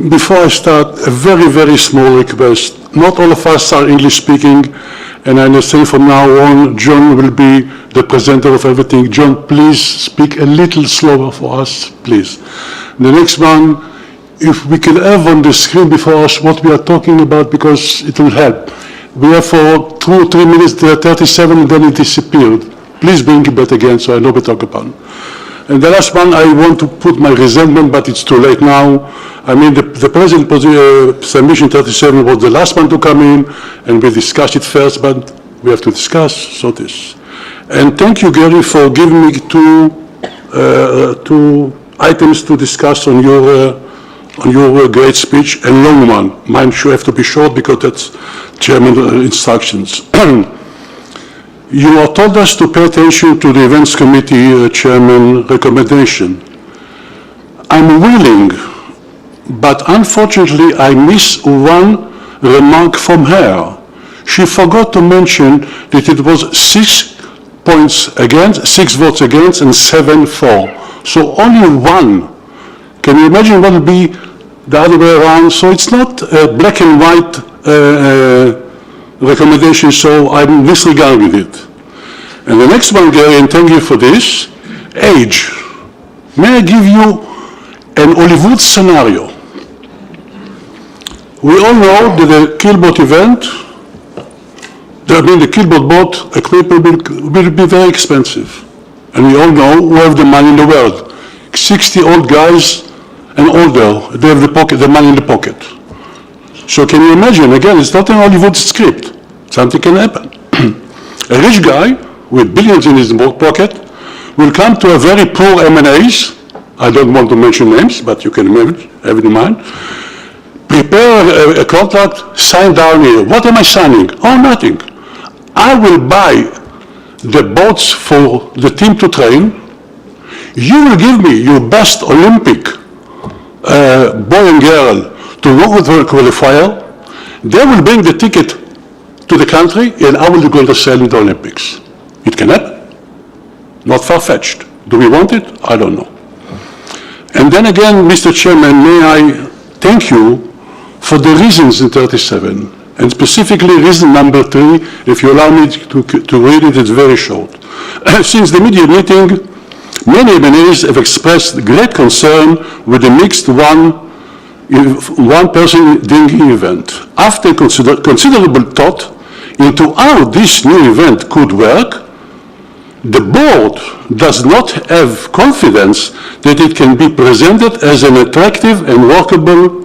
Before I start, a very, very small request. Not all of us are English speaking, and I understand from now on, John will be the presenter of everything. John, please speak a little slower for us, please. The next one, if we can have on the screen before us what we are talking about, because it will help. We have for 2 or 3 minutes, there are 37, and then it disappeared. Please bring it back again so I know what to talk about. And the last one, I want to put my resentment, but it's too late now. I mean, the present submission 37 was the last one to come in, and we discussed it first, but we have to discuss, so this. And thank you, Gary, for giving me two items to discuss on your great speech, and long one. Mine should have to be short because that's chairman instructions. You are told us to pay attention to the events committee chairman recommendation. I'm willing, but unfortunately I miss one remark from her. She forgot to mention that it was 6 points against, 6 votes against, and 7 for. So only one. Can you imagine what would be the other way around? So it's not a black and white recommendation, so I'm disregarding it. And the next one, Gary, and thank you for this, age. May I give you an Hollywood scenario? We all know that the keelboat event, the keelboat boat equipment will be very expensive. And we all know who have the money in the world. 60 old guys and older, they have the money in the pocket. So can you imagine, again, it's not an Hollywood script. Something can happen. A rich guy with billions in his pocket will come to a very poor M&As, I don't want to mention names, but you can imagine, have it in mind, prepare a contract, sign down here. What am I signing? Oh, nothing. I will buy the boats for the team to train. You will give me your best Olympic boy and girl to work with the qualifier. They will bring the ticket to the country, and I will go to sail in the Olympics. It can happen. Not far-fetched. Do we want it? I don't know. And then again, Mr. Chairman, may I thank you for the reasons in 37, and specifically reason number 3, if you allow me to read it, it's very short. Since the media meeting, many MNAs have expressed great concern with the mixed one-person dinghy event. After considerable thought into how this new event could work, the board does not have confidence that it can be presented as an attractive and workable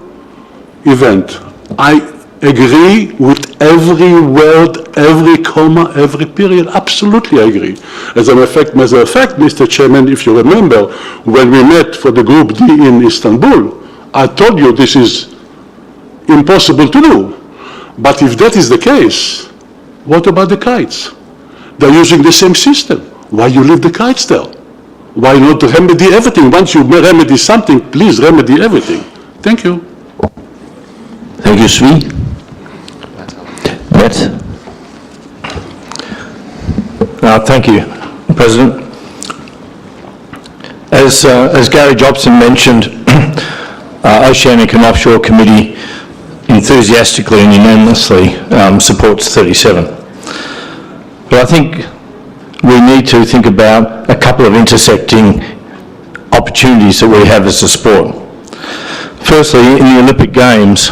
event. I agree with every word, every comma, every period, absolutely I agree. As a matter of fact, Mr. Chairman, if you remember, when we met for the Group D in Istanbul, I told you this is impossible to do. But if that is the case, what about the kites? They're using the same system. Why you leave the kites there? Why not remedy everything? Once you remedy something, please remedy everything. Thank you. Thank you, Svi. Matt? Thank you, President. As Gary Jobson mentioned, Oceanic and Offshore Committee enthusiastically and unanimously supports 37. But I think we need to think about a couple of intersecting opportunities that we have as a sport. Firstly, in the Olympic Games,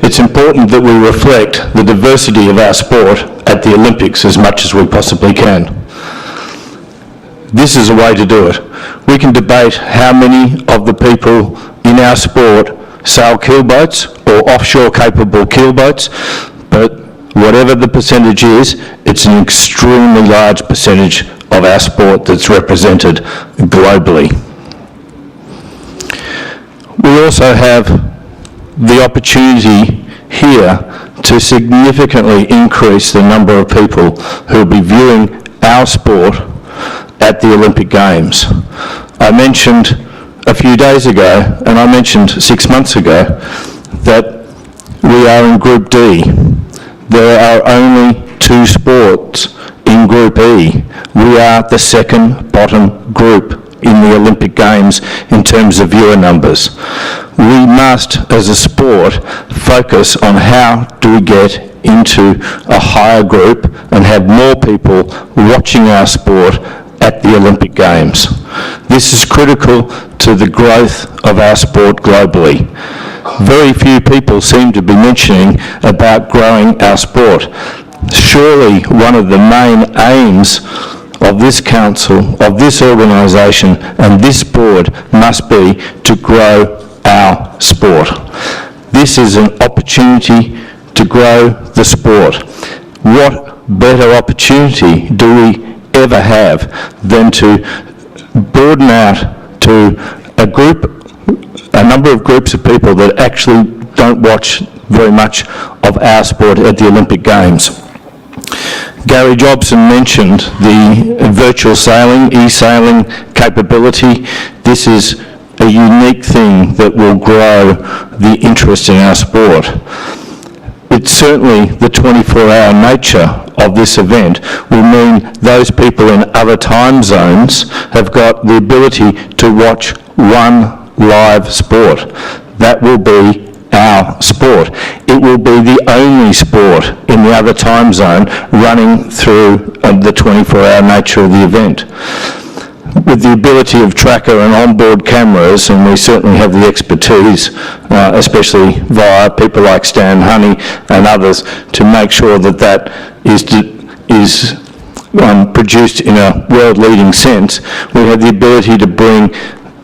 it's important that we reflect the diversity of our sport at the Olympics as much as we possibly can. This is a way to do it. We can debate how many of the people in our sport sail keelboats or offshore capable keelboats, but whatever the percentage is, it's an extremely large percentage of our sport that's represented globally. We also have the opportunity here to significantly increase the number of people who will be viewing our sport at the Olympic Games. I mentioned a few days ago, and I mentioned 6 months ago, that we are in Group D. There are only 2 sports in Group E. We are the second bottom group in the Olympic Games in terms of viewer numbers. We must, as a sport, focus on how do we get into a higher group and have more people watching our sport at the Olympic Games. This is critical to the growth of our sport globally. Very few people seem to be mentioning about growing our sport. Surely one of the main aims of this council, of this organisation and this board must be to grow our sport. This is an opportunity to grow the sport. What better opportunity do we ever have than to broaden out to a number of groups of people that actually don't watch very much of our sport at the Olympic Games. Gary Jobson mentioned the virtual sailing, e-sailing capability. This is a unique thing that will grow the interest in our sport. It's certainly the 24-hour nature of this event will mean those people in other time zones have got the ability to watch one live sport. That will be our sport. It will be the only sport in the other time zone running through the 24-hour nature of the event. With the ability of tracker and onboard cameras, and we certainly have the expertise, especially via people like Stan Honey and others, to make sure that that is produced in a world-leading sense, we have the ability to bring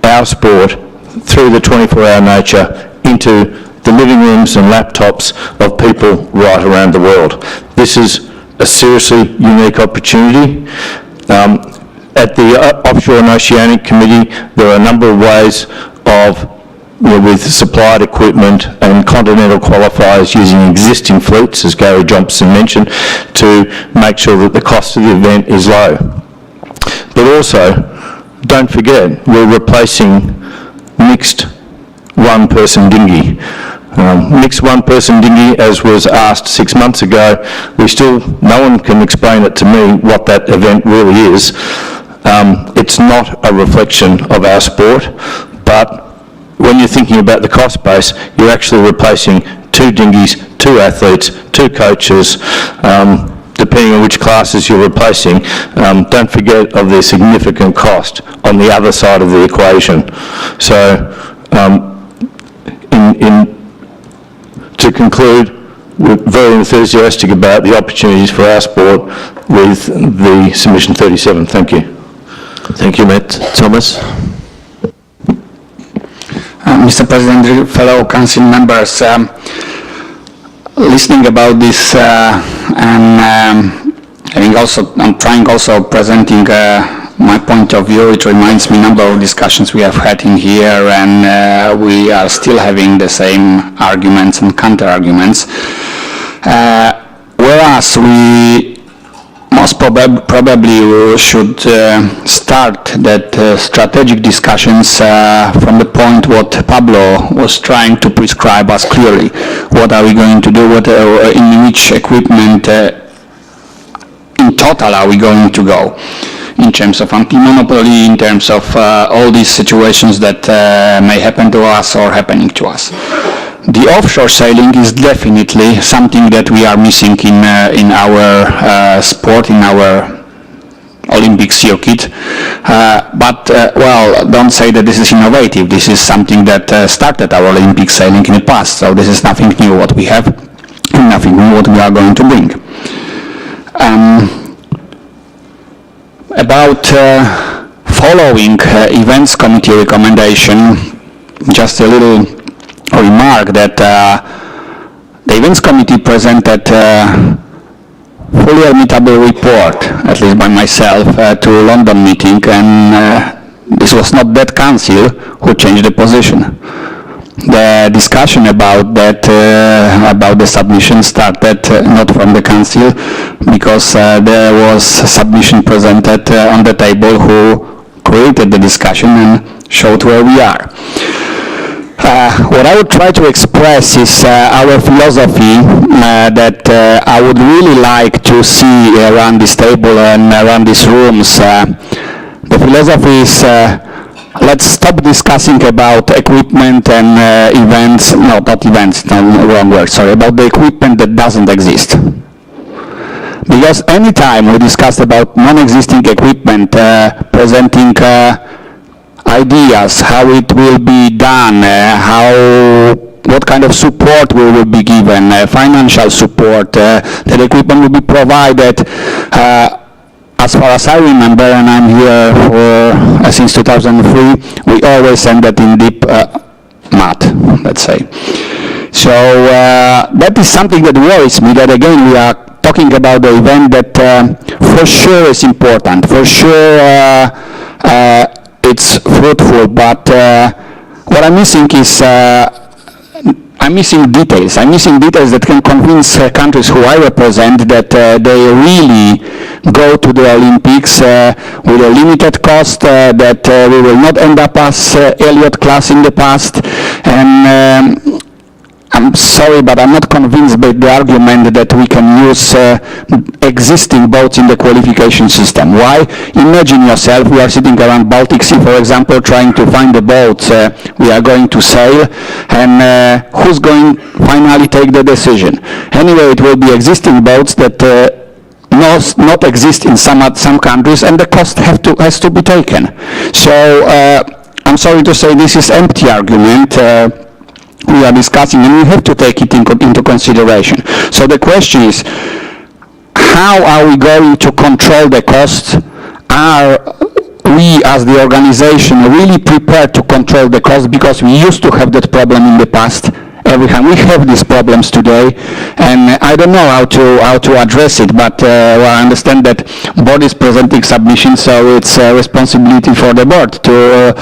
our sport through the 24-hour nature into the living rooms and laptops of people right around the world. This is a seriously unique opportunity. At the Offshore and Oceanic Committee, there are a number of ways of, with supplied equipment and continental qualifiers using existing fleets, as Gary Jobson mentioned, to make sure that the cost of the event is low. But also, don't forget, we're replacing mixed one-person dinghy. Mixed one-person dinghy, as was asked 6 months ago, no one can explain it to me what that event really is. It's not a reflection of our sport, but when you're thinking about the cost base, you're actually replacing 2 dinghies, 2 athletes, 2 coaches, depending on which classes you're replacing. Don't forget of the significant cost on the other side of the equation. So, to conclude, we're very enthusiastic about the opportunities for our sport with the submission 37. Thank you. Thank you, Matt. Thomas? Mr. President, fellow council members, listening about this and I'm trying also presenting my point of view. It reminds me number of discussions we have had in here, and we are still having the same arguments and counter-arguments. Whereas we most probably should start that strategic discussions from the point what Pablo was trying to prescribe us clearly. What are we going to do? In which equipment in total are we going to go? In terms of anti-monopoly, in terms of all these situations that may happen to us or happening to us. The offshore sailing is definitely something that we are missing in our sport, in our Olympic circuit. Well, don't say that this is innovative. This is something that started our Olympic sailing in the past. So this is nothing new what we have, and nothing new what we are going to bring. About following events committee recommendation, just a little remark that the events committee presented fully admittable report, at least by myself, to London meeting, and this was not that council who changed the position. The discussion about that, about the submission started not from the council, because there was a submission presented on the table who created the discussion and showed where we are. What I would try to express is our philosophy that I would really like to see around this table and around these rooms. The philosophy is let's stop discussing about equipment and events, no, not events, no, wrong word, sorry, about the equipment that doesn't exist. Because anytime we discuss about non-existing equipment, presenting ideas, how it will be done, what kind of support will be given, financial support, that equipment will be provided. As far as I remember, and I'm here for since 2003, we always ended in deep mud, let's say. So that is something that worries me, that again we are talking about the event that for sure is important, for sure it's fruitful, but what I'm missing is I'm missing details. I'm missing details that can convince countries who I represent that they really go to the Olympics with a limited cost, that we will not end up as Elliott class in the past. And I'm sorry, but I'm not convinced by the argument that we can use existing boats in the qualification system. Why? Imagine yourself, we are sitting around Baltic Sea, for example, trying to find the boats we are going to sail, and who's going to finally take the decision? Anyway, it will be existing boats that not exist in some countries, and the cost has to be taken. So I'm sorry to say this is empty argument. We are discussing, and we have to take it into consideration. So the question is, how are we going to control the costs? Are we as the organization really prepared to control the costs? Because we used to have that problem in the past. Every time we have these problems today, and I don't know how to address it, but well, I understand that board is presenting submissions, so it's a responsibility for the board to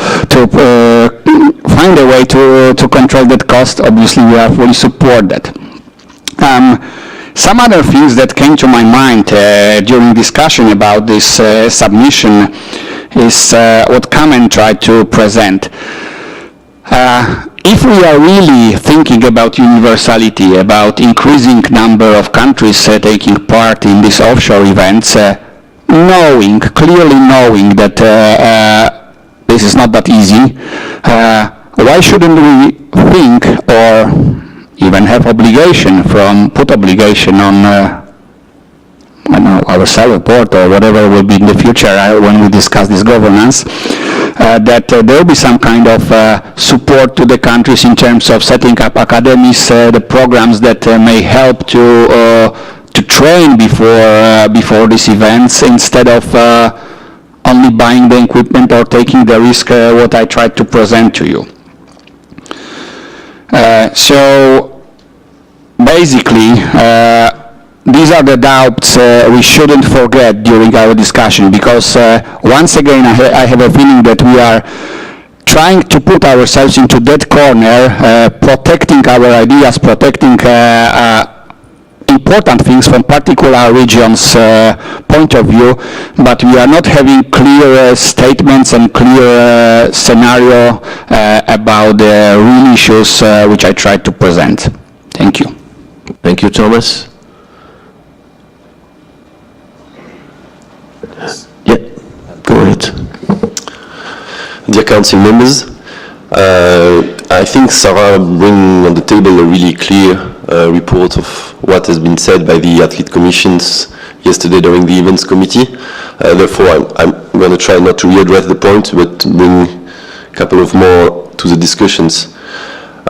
find a way to control that cost. Obviously, we are fully support that. Some other things that came to my mind during discussion about this submission is what Kamen tried to present. If we are really thinking about universality, about increasing number of countries taking part in these offshore events, clearly knowing that this is not that easy, why shouldn't we think or even have put obligation on I don't know, our self-report or whatever will be in the future when we discuss this governance, that there will be some kind of support to the countries in terms of setting up academies, the programs that may help to train before these events, instead of only buying the equipment or taking the risk, what I tried to present to you. So basically, these are the doubts we shouldn't forget during our discussion, because once again I have a feeling that we are trying to put ourselves into that corner, protecting our ideas, protecting important things from particular regions' point of view, but we are not having clear statements and clear scenario about the real issues which I tried to present. Thank you. Thank you, Thomas. Yeah, go ahead. Dear Council members, I think Sarah brings on the table a really clear report of what has been said by the athlete commissions yesterday during the events committee. Therefore, I'm going to try not to readdress the point, but bring a couple of more to the discussions.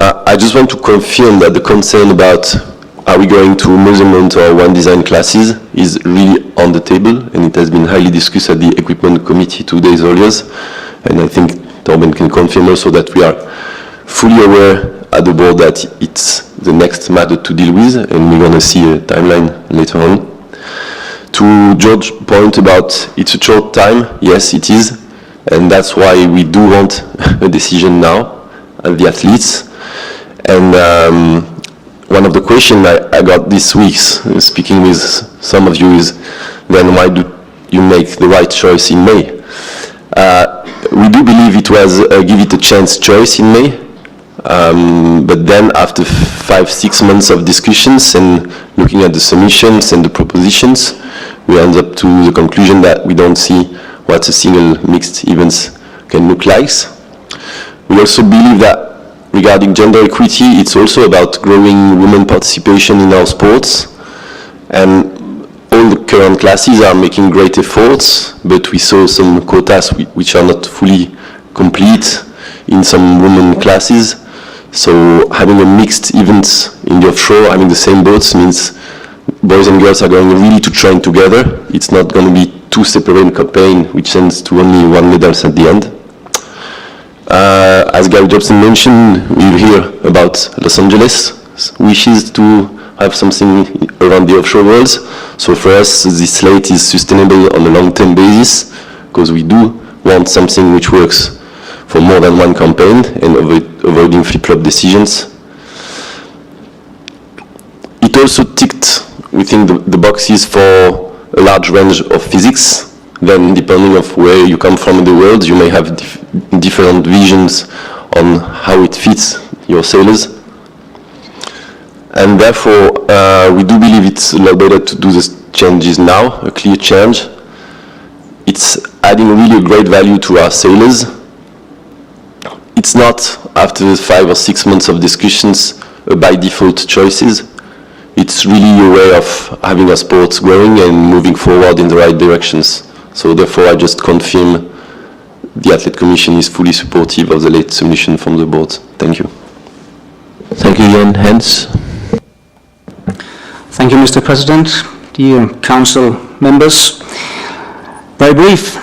I just want to confirm that the concern about are we going to measurement or one design classes is really on the table, and it has been highly discussed at the equipment committee 2 days earlier. And I think Torben can confirm also that we are fully aware at the board that it's the next matter to deal with, and we're going to see a timeline later on. To George's point about it's a short time, yes it is, and that's why we do want a decision now at the athletes. And one of the questions I got this week, speaking with some of you, is then why do you make the right choice in May? We do believe it was a give it a chance choice in May, but then after 5-6 months of discussions and looking at the submissions and the propositions, we end up to the conclusion that we don't see what a single mixed events can look like. We also believe that regarding gender equity, it's also about growing women participation in our sports, and all the current classes are making great efforts, but we saw some quotas which are not fully complete in some women classes. So having a mixed event in the offshore, having the same boats, means boys and girls are going really to train together. It's not going to be two separate campaigns which ends to only one medals at the end. As Gary JOBSON mentioned, we hear about Los Angeles wishes to have something around the offshore worlds. So for us, this slate is sustainable on a long-term basis, because we do want something which works for more than one campaign and avoiding flip-flop decisions. It also ticked, we think, the boxes for a large range of physics. Then, depending on where you come from in the world, you may have different visions on how it fits your sailors. And therefore, we do believe it's a lot better to do these changes now, a clear change. It's adding really a great value to our sailors. It's not, after 5 or 6 months of discussions, a by default choices. It's really a way of having our sports growing and moving forward in the right directions. So therefore, I just confirm the Athlete Commission is fully supportive of the late submission from the board. Thank you. Thank you, Jan. Hans? Thank you, Mr. President, dear council members. Very brief.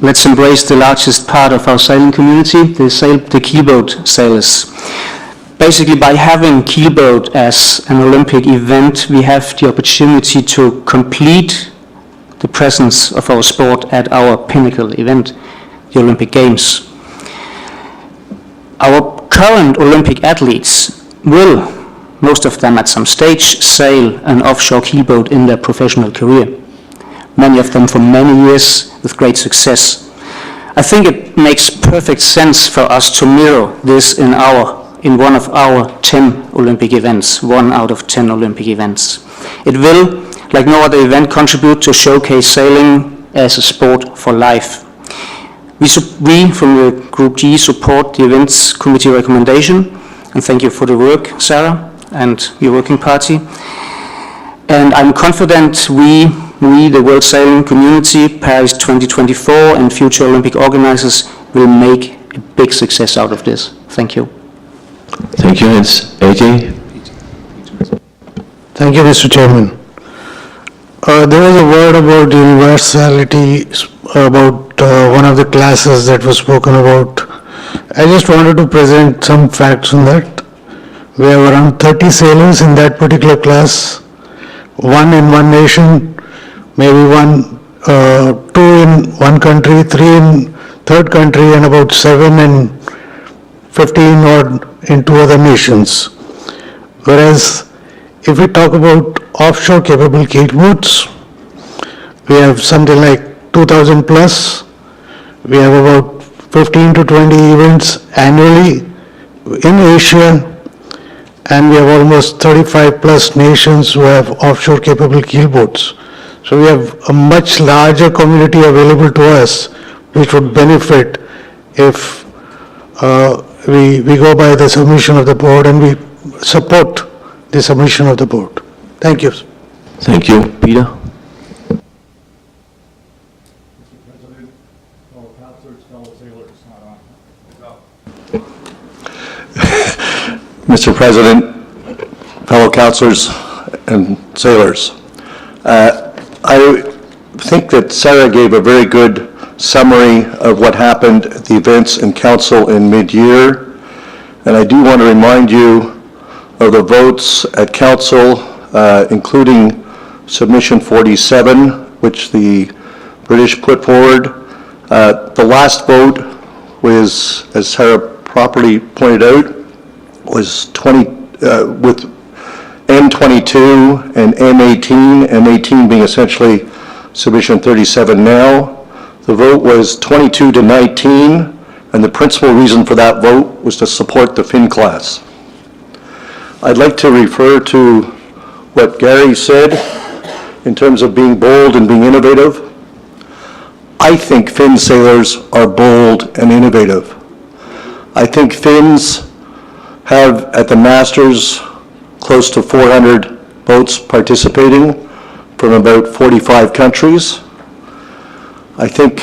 Let's embrace the largest part of our sailing community, the keelboat sailors. Basically, by having keelboat as an Olympic event, we have the opportunity to complete the presence of our sport at our pinnacle event, the Olympic Games. Our current Olympic athletes will, most of them at some stage, sail an offshore keelboat in their professional career. Many of them for many years with great success. I think it makes perfect sense for us to mirror this in one of our 10 Olympic events, 1 out of 10 Olympic events. It will, like no other event, contribute to showcase sailing as a sport for life. We from the Group G support the events committee recommendation, and thank you for the work, Sarah, and your working party. And I'm confident we, the World Sailing Community, Paris 2024, and future Olympic organizers will make a big success out of this. Thank you. Thank you, Hans. AJ? Thank you, Mr. Chairman. There was a word about universality, about one of the classes that was spoken about. I just wanted to present some facts on that. We have around 30 sailors in that particular class, one in one nation, maybe two in one country, three in third country, and about 7 and 15 or in 2 other nations. Whereas if we talk about offshore capable keelboats, we have something like 2,000 plus. We have about 15 to 20 events annually in Asia, and we have almost 35 plus nations who have offshore capable keelboats. So we have a much larger community available to us, which would benefit if we go by the submission of the board and we support the submission of the board. Thank you. Thank you. Peter? Mr. President, fellow councillors and sailors, I think that Sarah gave a very good summary of what happened at the events in council in mid-year, and I do want to remind you of the votes at council, including submission 47, which the British put forward. The last vote was, as Sarah properly pointed out, was 20 with M22 and M18, M18 being essentially submission 37 now. The vote was 22 to 19, and the principal reason for that vote was to support the Finn class. I'd like to refer to what Gary said in terms of being bold and being innovative. I think Finn sailors are bold and innovative. I think Finns have at the Masters close to 400 boats participating from about 45 countries. I think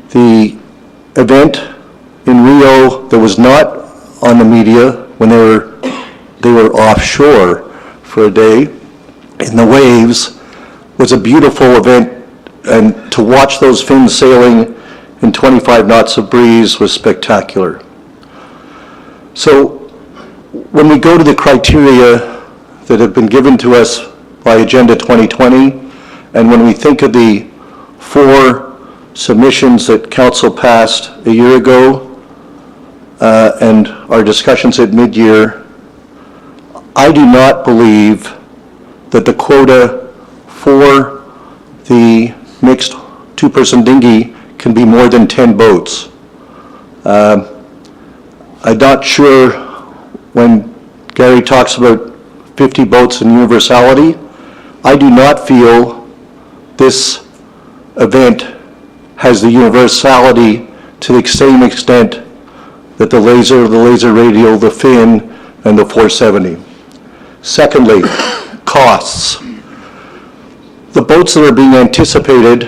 the event in Rio that was not on the media when they were offshore for a day in the waves was a beautiful event, and to watch those Finns sailing in 25 knots of breeze was spectacular. So when we go to the criteria that have been given to us by Agenda 2020, and when we think of the 4 submissions that Council passed a year ago and our discussions at mid-year, I do not believe that the quota for the mixed 2-person dinghy can be more than 10 boats. I'm not sure when Gary talks about 50 boats in universality. I do not feel this event has the universality to the same extent that the laser radial, the Finn, and the 470. Secondly, costs. The boats that are being anticipated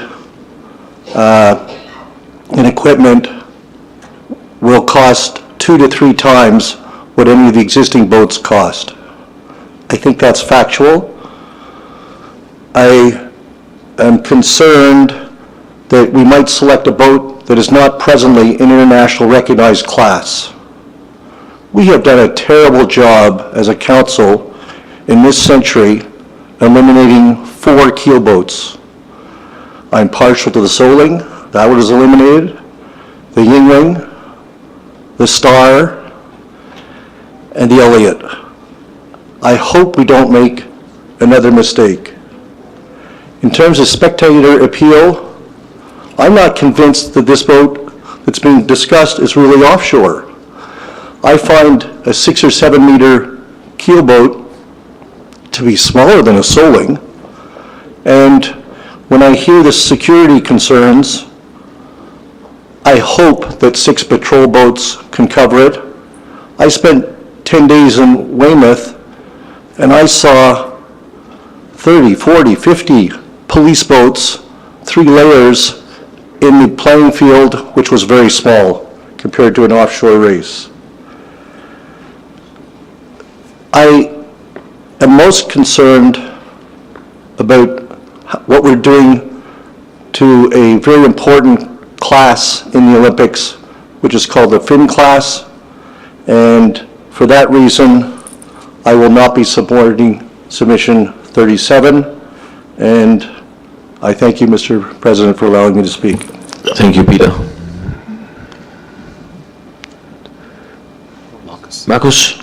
in equipment will cost 2 to 3 times what any of the existing boats cost. I think that's factual. I am concerned that we might select a boat that is not presently an international recognized class. We have done a terrible job as a council in this century eliminating 4 keel boats. I'm partial to the Soling, that one is eliminated, the Yingling, the Star, and the Elliott. I hope we don't make another mistake. In terms of spectator appeal, I'm not convinced that this boat that's being discussed is really offshore. I find a 6 or 7 meter keel boat to be smaller than a Soling, and when I hear the security concerns, I hope that 6 patrol boats can cover it. I spent 10 days in Weymouth, and I saw 30, 40, 50 police boats, 3 layers, in the playing field, which was very small compared to an offshore race. I am most concerned about what we're doing to a very important class in the Olympics, which is called the Finn class, and for that reason, I will not be supporting submission 37, and I thank you, Mr. President, for allowing me to speak. Thank you, Peter. Marcus?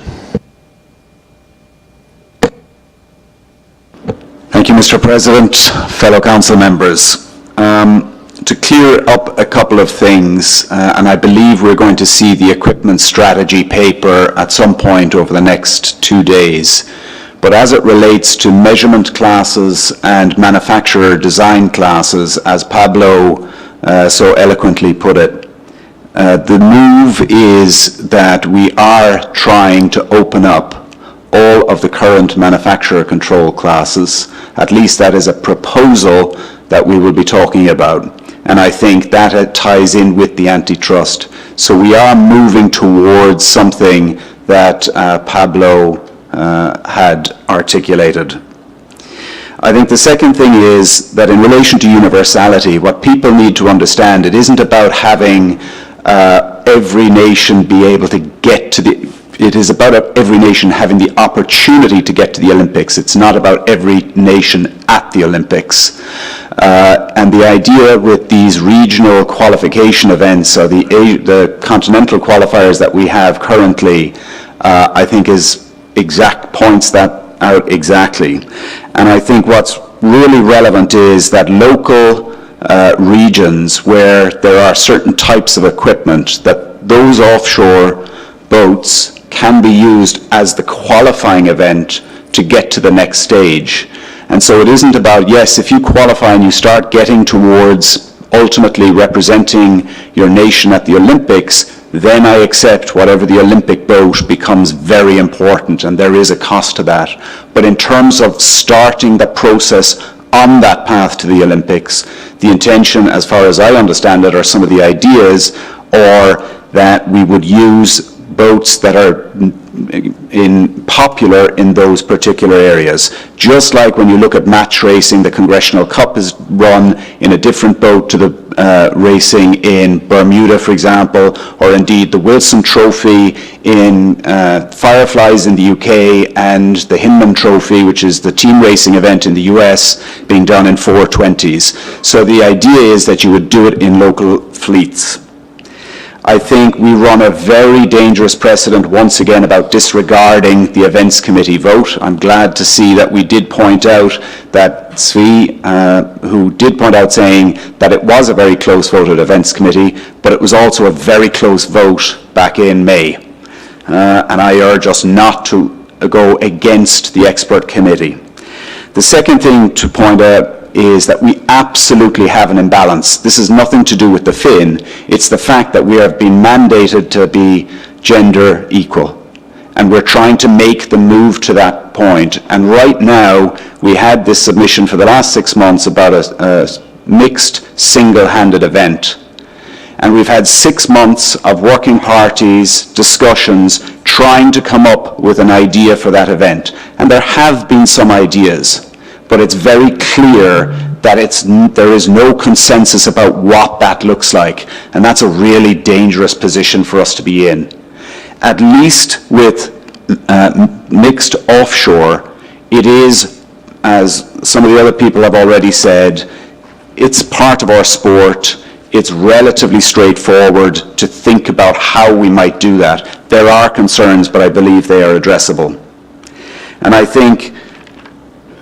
Thank you, Mr. President, fellow council members. To clear up a couple of things, and I believe we're going to see the equipment strategy paper at some point over the next 2 days. But as it relates to measurement classes and manufacturer design classes, as Pablo so eloquently put it, the move is that we are trying to open up all of the current manufacturer control classes. At least that is a proposal that we will be talking about. And I think that ties in with the antitrust. So we are moving towards something that Pablo had articulated. I think the second thing is that in relation to universality, what people need to understand, it isn't about having every nation be able to get to it is about every nation having the opportunity to get to the Olympics. It's not about every nation at the Olympics. And the idea with these regional qualification events, or the continental qualifiers that we have currently, I think points that out exactly. And I think what's really relevant is that local regions where there are certain types of equipment, that those offshore boats can be used as the qualifying event to get to the next stage. And so it isn't about, yes, if you qualify and you start getting towards ultimately representing your nation at the Olympics, then I accept whatever the Olympic boat becomes very important, and there is a cost to that. But in terms of starting the process on that path to the Olympics, the intention, as far as I understand it, or some of the ideas, are that we would use boats that are popular in those particular areas. Just like when you look at match racing, the Congressional Cup is run in a different boat to the racing in Bermuda, for example, or indeed the Wilson Trophy in Fireflies in the UK, and the Hinman Trophy, which is the team racing event in the US, being done in 420s. So the idea is that you would do it in local fleets. I think we run a very dangerous precedent once again about disregarding the events committee vote. I'm glad to see that we did point out that Svi, who did point out saying that it was a very close vote at events committee, but it was also a very close vote back in May. And I urge us not to go against the expert committee. The second thing to point out is that we absolutely have an imbalance. This has nothing to do with the Finn. It's the fact that we have been mandated to be gender equal. And we're trying to make the move to that point. And right now, we had this submission for the last 6 months about a mixed single-handed event. And we've had 6 months of working parties, discussions, trying to come up with an idea for that event. And there have been some ideas. But it's very clear that there is no consensus about what that looks like. And that's a really dangerous position for us to be in. At least with mixed offshore, it is, as some of the other people have already said, it's part of our sport. It's relatively straightforward to think about how we might do that. There are concerns, but I believe they are addressable. And I think,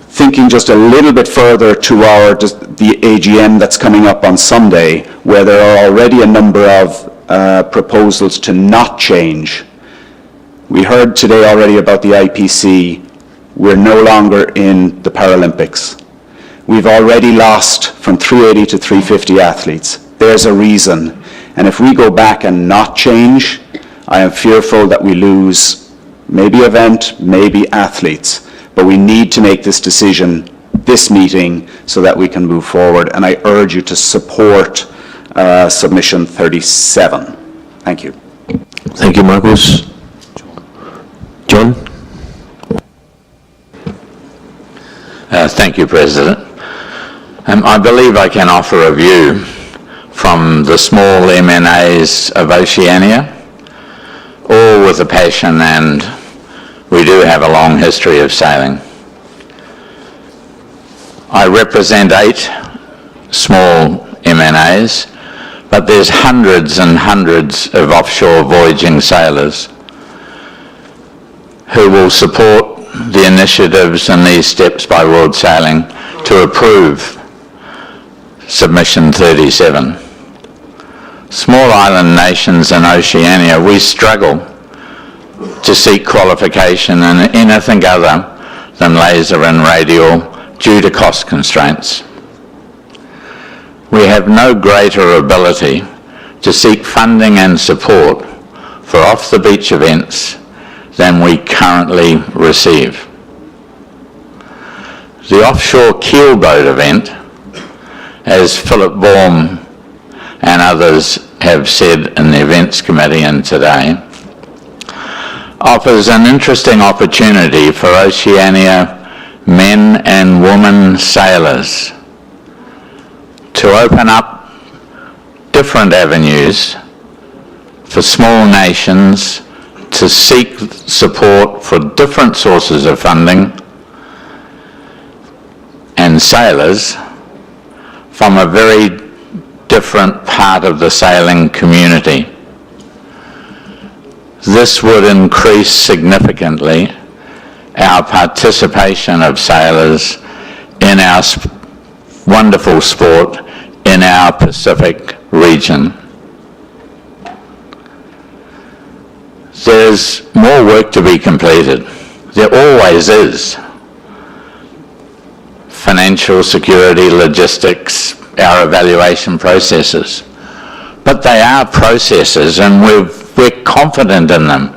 thinking just a little bit further to the AGM that's coming up on Sunday, where there are already a number of proposals to not change. We heard today already about the IPC. We're no longer in the Paralympics. We've already lost from 380 to 350 athletes. There's a reason. And if we go back and not change, I am fearful that we lose maybe event, maybe athletes. But we need to make this decision, this meeting, so that we can move forward. And I urge you to support submission 37. Thank you. Thank you, Marcus. John? Thank you, President. I believe I can offer a view from the small MNAs of Oceania, all with a passion, and we do have a long history of sailing. I represent 8 small MNAs, but there's hundreds and hundreds of offshore voyaging sailors who will support the initiatives and these steps by World Sailing to approve submission 37. Small island nations in Oceania, we struggle to seek qualification in anything other than laser and radial due to cost constraints. We have no greater ability to seek funding and support for off-the-beach events than we currently receive. The offshore keelboat event, as Philip Baum and others have said in the events committee and today, offers an interesting opportunity for Oceania men and women sailors to open up different avenues for small nations to seek support for different sources of funding and sailors from a very different part of the sailing community. This would increase significantly our participation of sailors in our wonderful sport in our Pacific region. There's more work to be completed. There always is. Financial security, logistics, our evaluation processes. But they are processes, and we're confident in them.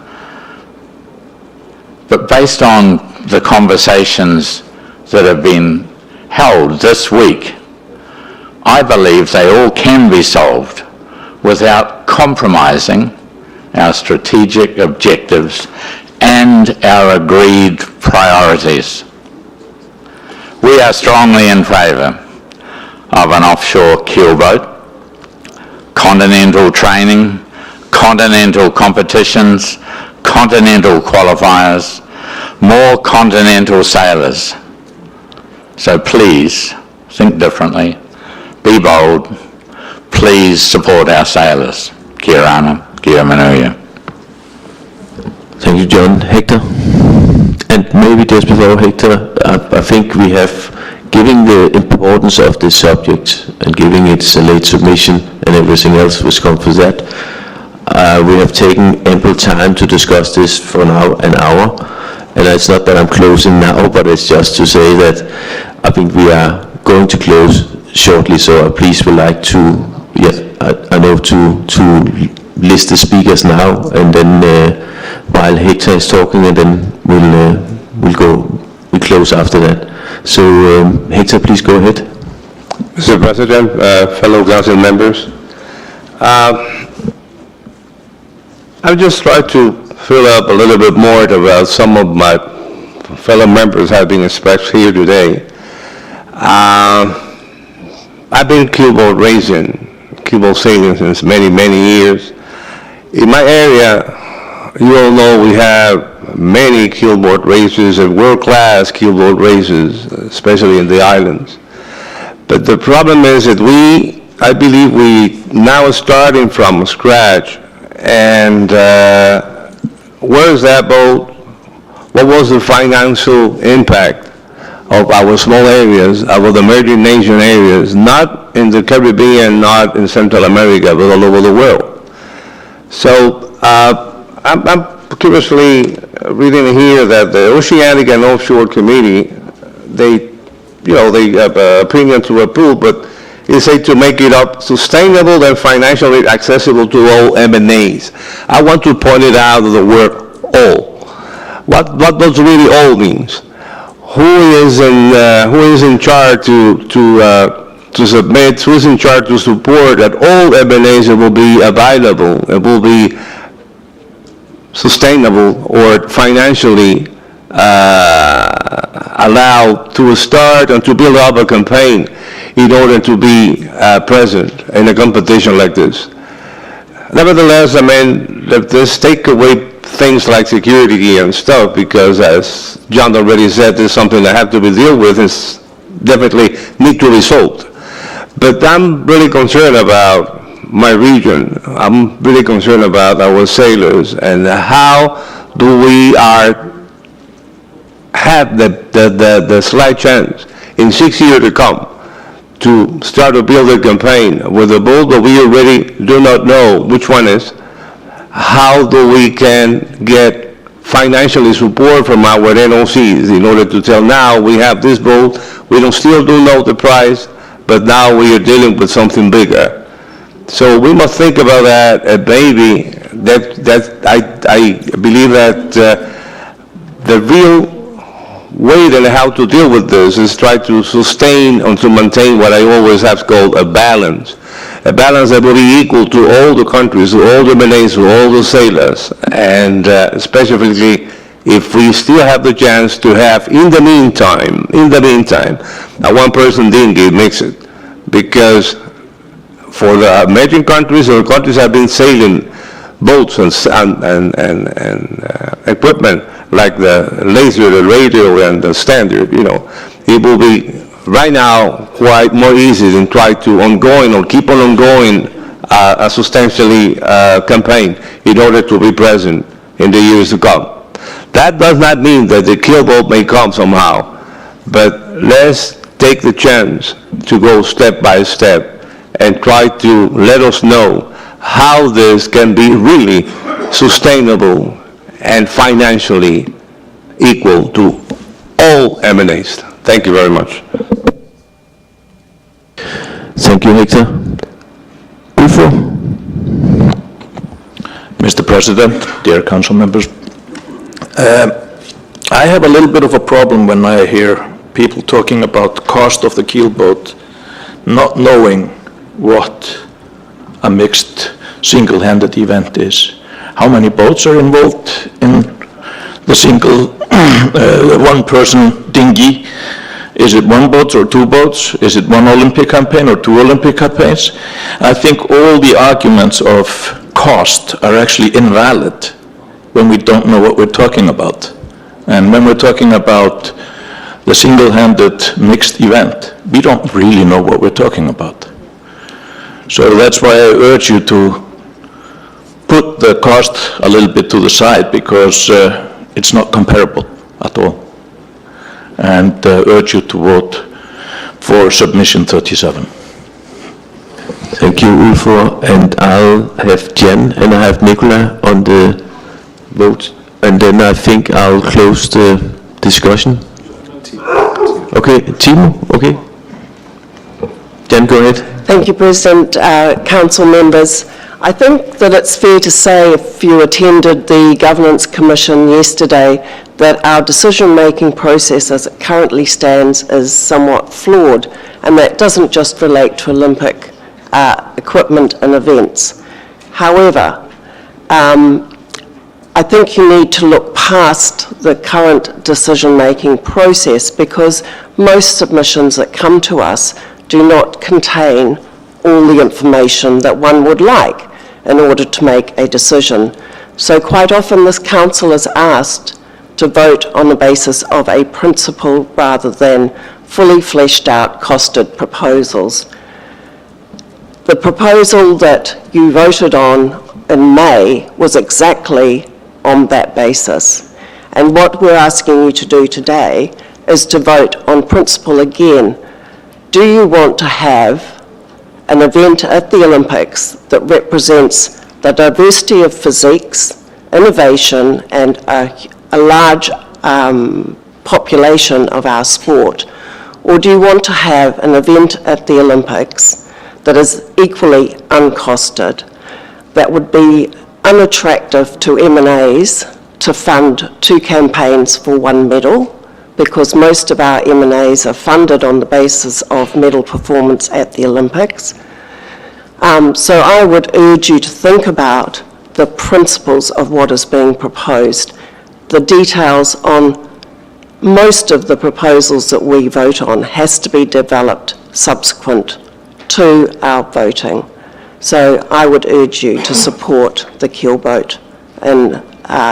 But based on the conversations that have been held this week, I believe they all can be solved without compromising our strategic objectives and our agreed priorities. We are strongly in favour of an offshore keelboat, continental training, continental competitions, continental qualifiers, more continental sailors. So please think differently, be bold, please support our sailors. Kia ora, kia manuia. Thank you, John. Hector? And maybe just before Hector, I think we have, given the importance of this subject and giving its late submission and everything else which comes with that, we have taken ample time to discuss this for now an hour. And it's not that I'm closing now, but it's just to say that I think we are going to close shortly, so I please would like to, I know to list the speakers now, and then while Hector is talking, and then we'll close after that. So Hector, please go ahead. Mr. President, fellow council members, I've just tried to fill up a little bit more about some of my fellow members have been expressed here today. I've been keelboat racing, keelboat sailing since many, many years. In my area, you all know we have many keelboat races and world-class keelboat races, especially in the islands. But the problem is that I believe we now starting from scratch, and where is that boat? What was the financial impact of our small areas, our emerging nation areas, not in the Caribbean, not in Central America, but all over the world? So I'm curiously reading here that the Oceanic and Offshore Committee, they have an opinion to approve, but it said to make it up sustainable and financially accessible to all MNAs. I want to point it out the word all. What does really all means? Who is in charge to to submit, who is in charge to support that all M&As will be available, it will be sustainable or financially allowed to start and to build up a campaign in order to be present in a competition like this. Nevertheless, I mean, let's take away things like security and stuff, because as John already said, there's something that have to be dealt with, is definitely need to be solved. But I'm really concerned about my region. I'm really concerned about our sailors and how do we have the slight chance in 6 years to come to start to build a campaign with a boat that we already do not know which one is. How do we can get financially support from our NOCs in order to tell now we have this boat, we still don't know the price, but now we are dealing with something bigger. So we must think about that, maybe I believe that the real way that how to deal with this is try to sustain and to maintain what I always have called a balance that will be equal to all the countries, to all the Malays, to all the sailors, and especially if we still have the chance to have, in the meantime, a one-person dinghy makes it, because for the emerging countries, or countries have been sailing boats and equipment like the laser, the radio, and the standard, it will be right now quite more easy than try to keep on ongoing a substantially campaign in order to be present in the years to come. That does not mean that the keelboat may come somehow, but let's take the chance to go step by step and try to let us know how this can be really sustainable and financially equal to all M&As. Thank you very much. Thank you, Hector. Ulfo? Mr. President, dear council members, I have a little bit of a problem when I hear people talking about the cost of the keelboat, not knowing what a mixed single-handed event is. How many boats are involved in the single one-person dinghy? Is it one boat or two boats? Is it one Olympic campaign or two Olympic campaigns? I think all the arguments of cost are actually invalid when we don't know what we're talking about. And when we're talking about the single-handed mixed event, we don't really know what we're talking about. So that's why I urge you to put the cost a little bit to the side, because it's not comparable at all. And urge you to vote for submission 37. Thank you, Ulfo. And I'll have Jen and I have Nicola on the vote. And then I think I'll close the discussion. Okay, Timo, okay. Jen, go ahead. Thank you, President, council members. I think that it's fair to say, if you attended the Governance Commission yesterday, that our decision-making process as it currently stands is somewhat flawed, and that doesn't just relate to Olympic equipment and events. However, I think you need to look past the current decision-making process, because most submissions that come to us do not contain all the information that one would like in order to make a decision. So quite often this council is asked to vote on the basis of a principle rather than fully fleshed out costed proposals. The proposal that you voted on in May was exactly on that basis. And what we're asking you to do today is to vote on principle again. Do you want to have an event at the Olympics that represents the diversity of physiques, innovation, and a large population of our sport? Or do you want to have an event at the Olympics that is equally uncosted, that would be unattractive to M&As to fund two campaigns for one medal, because most of our M&As are funded on the basis of medal performance at the Olympics. So I would urge you to think about the principles of what is being proposed. The details on most of the proposals that we vote on has to be developed subsequent to our voting. So I would urge you to support the keelboat in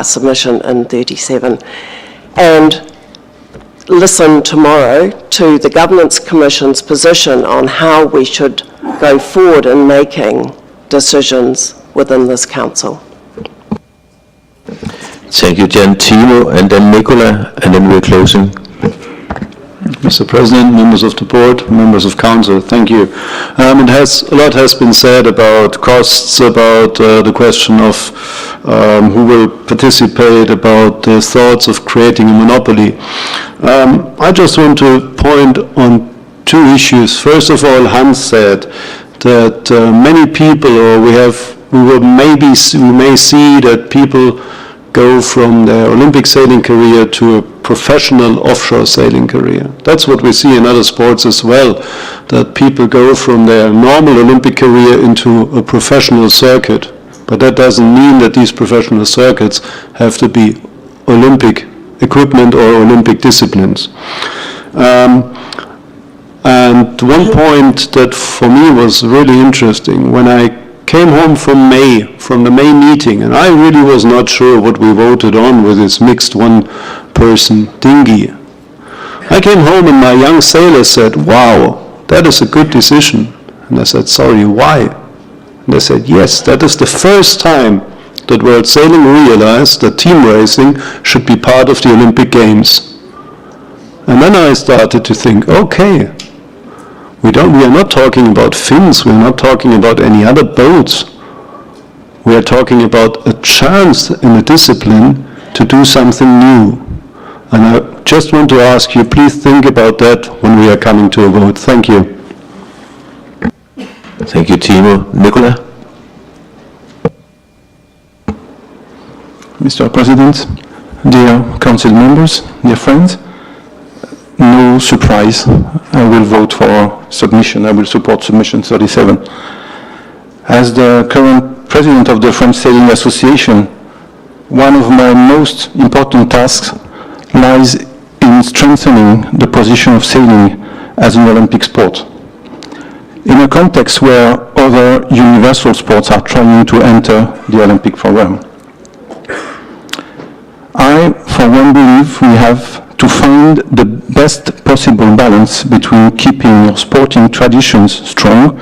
submission in 37 and listen tomorrow to the Governance Commission's position on how we should go forward in making decisions within this council. Thank you, Jan. Timo, and then Nicola, and then we're closing. Mr. President, members of the board, members of council, thank you. A lot has been said about costs, about the question of who will participate, about the thoughts of creating a monopoly. I just want to point on two issues. First of all, Hans said that many people, or we may see that people go from their Olympic sailing career to a professional offshore sailing career. That's what we see in other sports as well, that people go from their normal Olympic career into a professional circuit. But that doesn't mean that these professional circuits have to be Olympic equipment or Olympic disciplines. And one point that for me was really interesting, when I came home from the May meeting, and I really was not sure what we voted on with this mixed one-person dinghy. I came home and my young sailor said, "Wow, that is a good decision." And I said, "Sorry, why?" And they said, "Yes, that is the first time that World Sailing realized that team racing should be part of the Olympic Games." And then I started to think, okay, we are not talking about fins, we're not talking about any other boats. We are talking about a chance in a discipline to do something new. And I just want to ask you, please think about that when we are coming to a vote. Thank you. Thank you, Timo. Nicola? Mr. President, dear council members, dear friends, no surprise, I will vote for submission. I will support submission 37. As the current president of the French Sailing Association, one of my most important tasks lies in strengthening the position of sailing as an Olympic sport. In a context where other universal sports are trying to enter the Olympic program. I, for one, believe we have to find the best possible balance between keeping our sporting traditions strong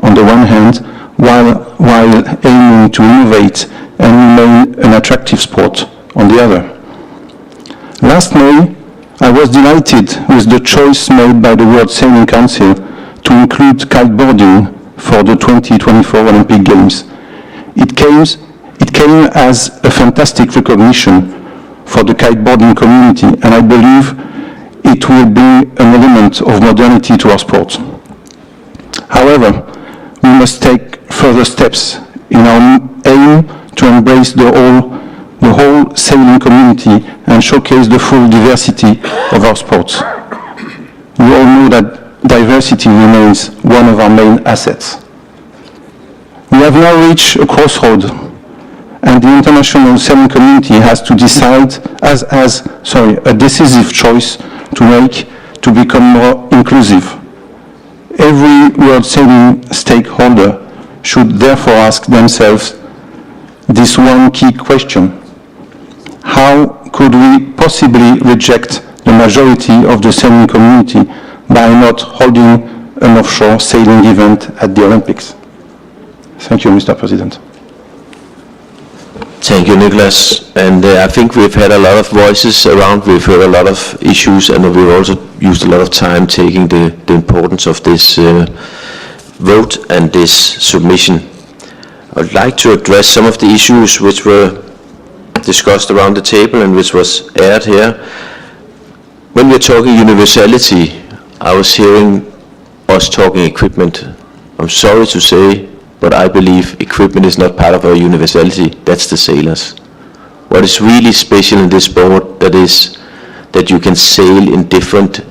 on the one hand, while aiming to innovate and remain an attractive sport on the other. Last May, I was delighted with the choice made by the World Sailing Council to include kiteboarding for the 2024 Olympic Games. It came as a fantastic recognition for the kiteboarding community, and I believe it will bring an element of modernity to our sport. However, we must take further steps in our aim to embrace the whole sailing community and showcase the full diversity of our sports. We all know that diversity remains one of our main assets. We have now reached a crossroad, and the international sailing community has to decide, a decisive choice to make to become more inclusive. Every world sailing stakeholder should therefore ask themselves this one key question: how could we possibly reject the majority of the sailing community by not holding an offshore sailing event at the Olympics? Thank you, Mr. President. Thank you, Nicholas. And I think we've had a lot of voices around, we've heard a lot of issues, and we've also used a lot of time taking the importance of this vote and this submission. I'd like to address some of the issues which were discussed around the table and which was aired here. When we're talking universality, I was hearing us talking equipment. I'm sorry to say, but I believe equipment is not part of our universality. That's the sailors. What is really special in this sport, that is that you can sail in different,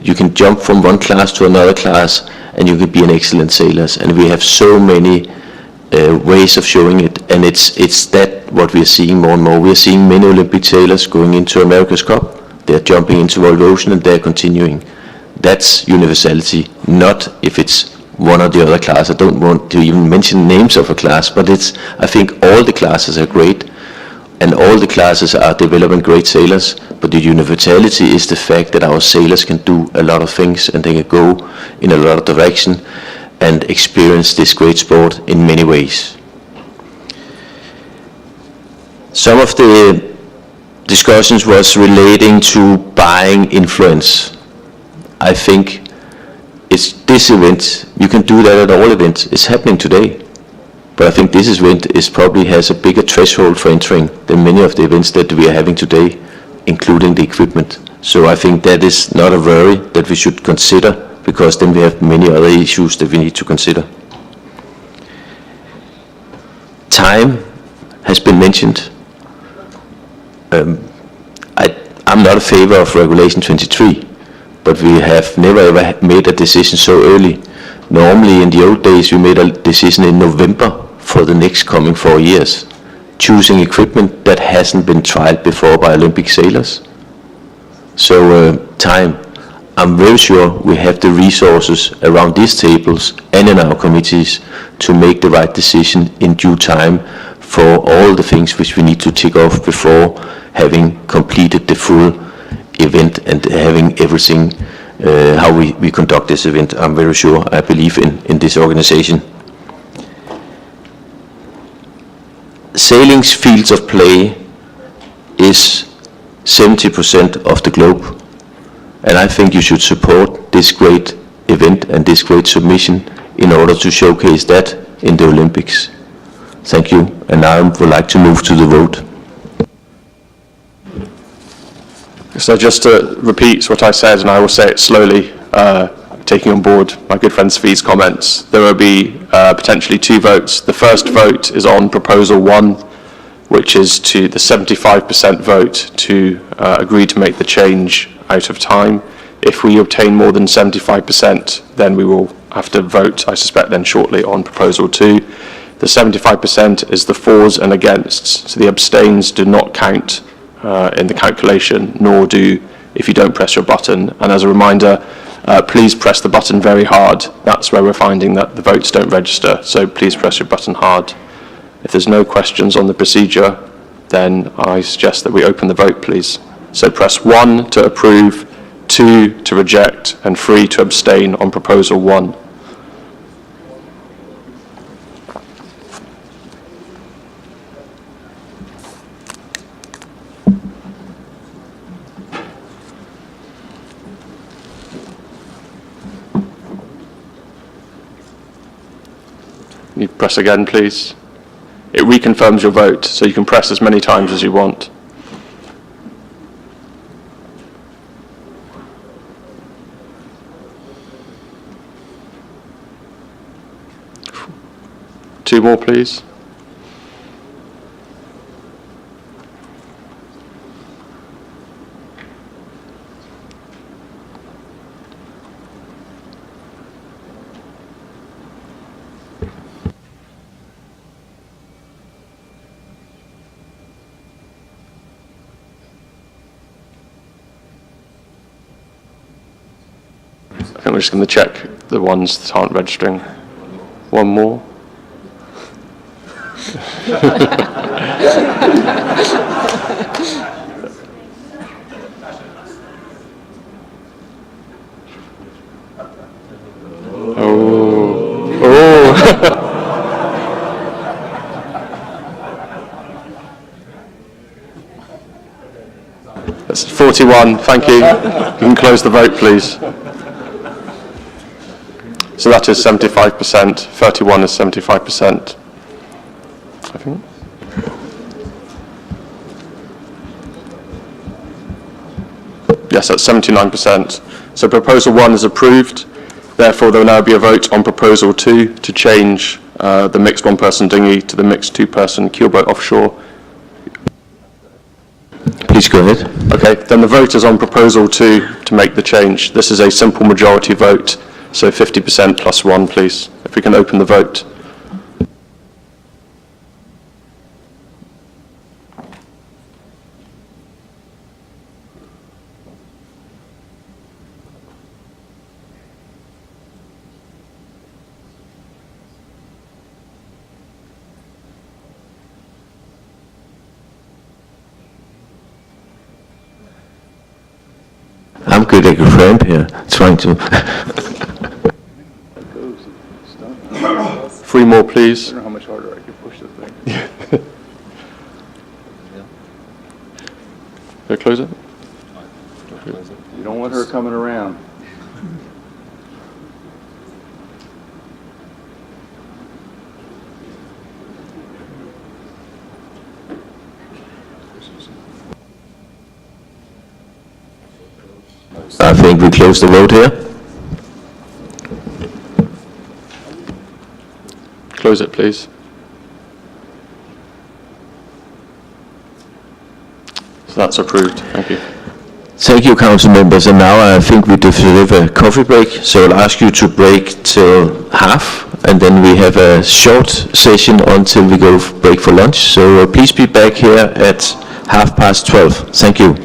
you can jump from one class to another class, and you can be an excellent sailor. And we have so many ways of showing it, and it's that what we are seeing more and more. We are seeing many Olympic sailors going into America's Cup. They're jumping into World Ocean, and they're continuing. That's universality, not if it's one or the other class. I don't want to even mention names of a class, but I think all the classes are great, and all the classes are developing great sailors, but the universality is the fact that our sailors can do a lot of things, and they can go in a lot of direction and experience this great sport in many ways. Some of the discussions was relating to buying influence. I think it's this event, you can do that at all events, it's happening today. But I think this event probably has a bigger threshold for entering than many of the events that we are having today, including the equipment. So I think that is not a worry that we should consider, because then we have many other issues that we need to consider. Time has been mentioned. I'm not a favor of Regulation 23, but we have never ever made a decision so early. Normally in the old days we made a decision in November for the next coming 4 years, choosing equipment that hasn't been tried before by Olympic sailors. So time, I'm very sure we have the resources around these tables and in our committees to make the right decision in due time for all the things which we need to tick off before having completed the full event and having everything, how we conduct this event. I'm very sure, I believe in this organization. Sailing's fields of play is 70% of the globe, and I think you should support this great event and this great submission in order to showcase that in the Olympics. Thank you, and now I would like to move to the vote. So just to repeat what I said, and I will say it slowly, taking on board my good friend Svi's comments, there will be potentially 2 votes. The first vote is on Proposal 1, which is to the 75% vote to agree to make the change out of time. If we obtain more than 75%, then we will have to vote, I suspect, then shortly on Proposal 2. The 75% is the fors and againsts, so the abstains do not count in the calculation, nor do if you don't press your button. And as a reminder, please press the button very hard. That's where we're finding that the votes don't register, so please press your button hard. If there's no questions on the procedure, then I suggest that we open the vote, please. So press 1 to approve, 2 to reject, and 3 to abstain on Proposal 1. You press again, please. It reconfirms your vote, so you can press as many times as you want. Two more, please. I think we're just going to check the ones that aren't registering. One more. That's 41, thank you. You can close the vote, please. So that is 75%, 31 is 75%, I think. Yes, that's 79%. So Proposal 1 is approved. Therefore, there will now be a vote on Proposal 2 to change the mixed one-person dinghy to the mixed two-person keelboat offshore. Please Please go ahead. Okay, then the vote is on proposal 2 to make the change. This is a simple majority vote, so 50% plus 1, please. If we can open the vote. I'm good like a cramp here, trying to. 3 more, please. I don't know how much harder I can push the thing. Can I close it? You don't want her coming around. I think we close the vote here. Close it, please. So that's approved. Thank you. Thank you, council members. And now I think we deserve a coffee break. So I'll ask you to break till half, and then we have a short session until we go break for lunch. So please be back here at 12:30. Thank you.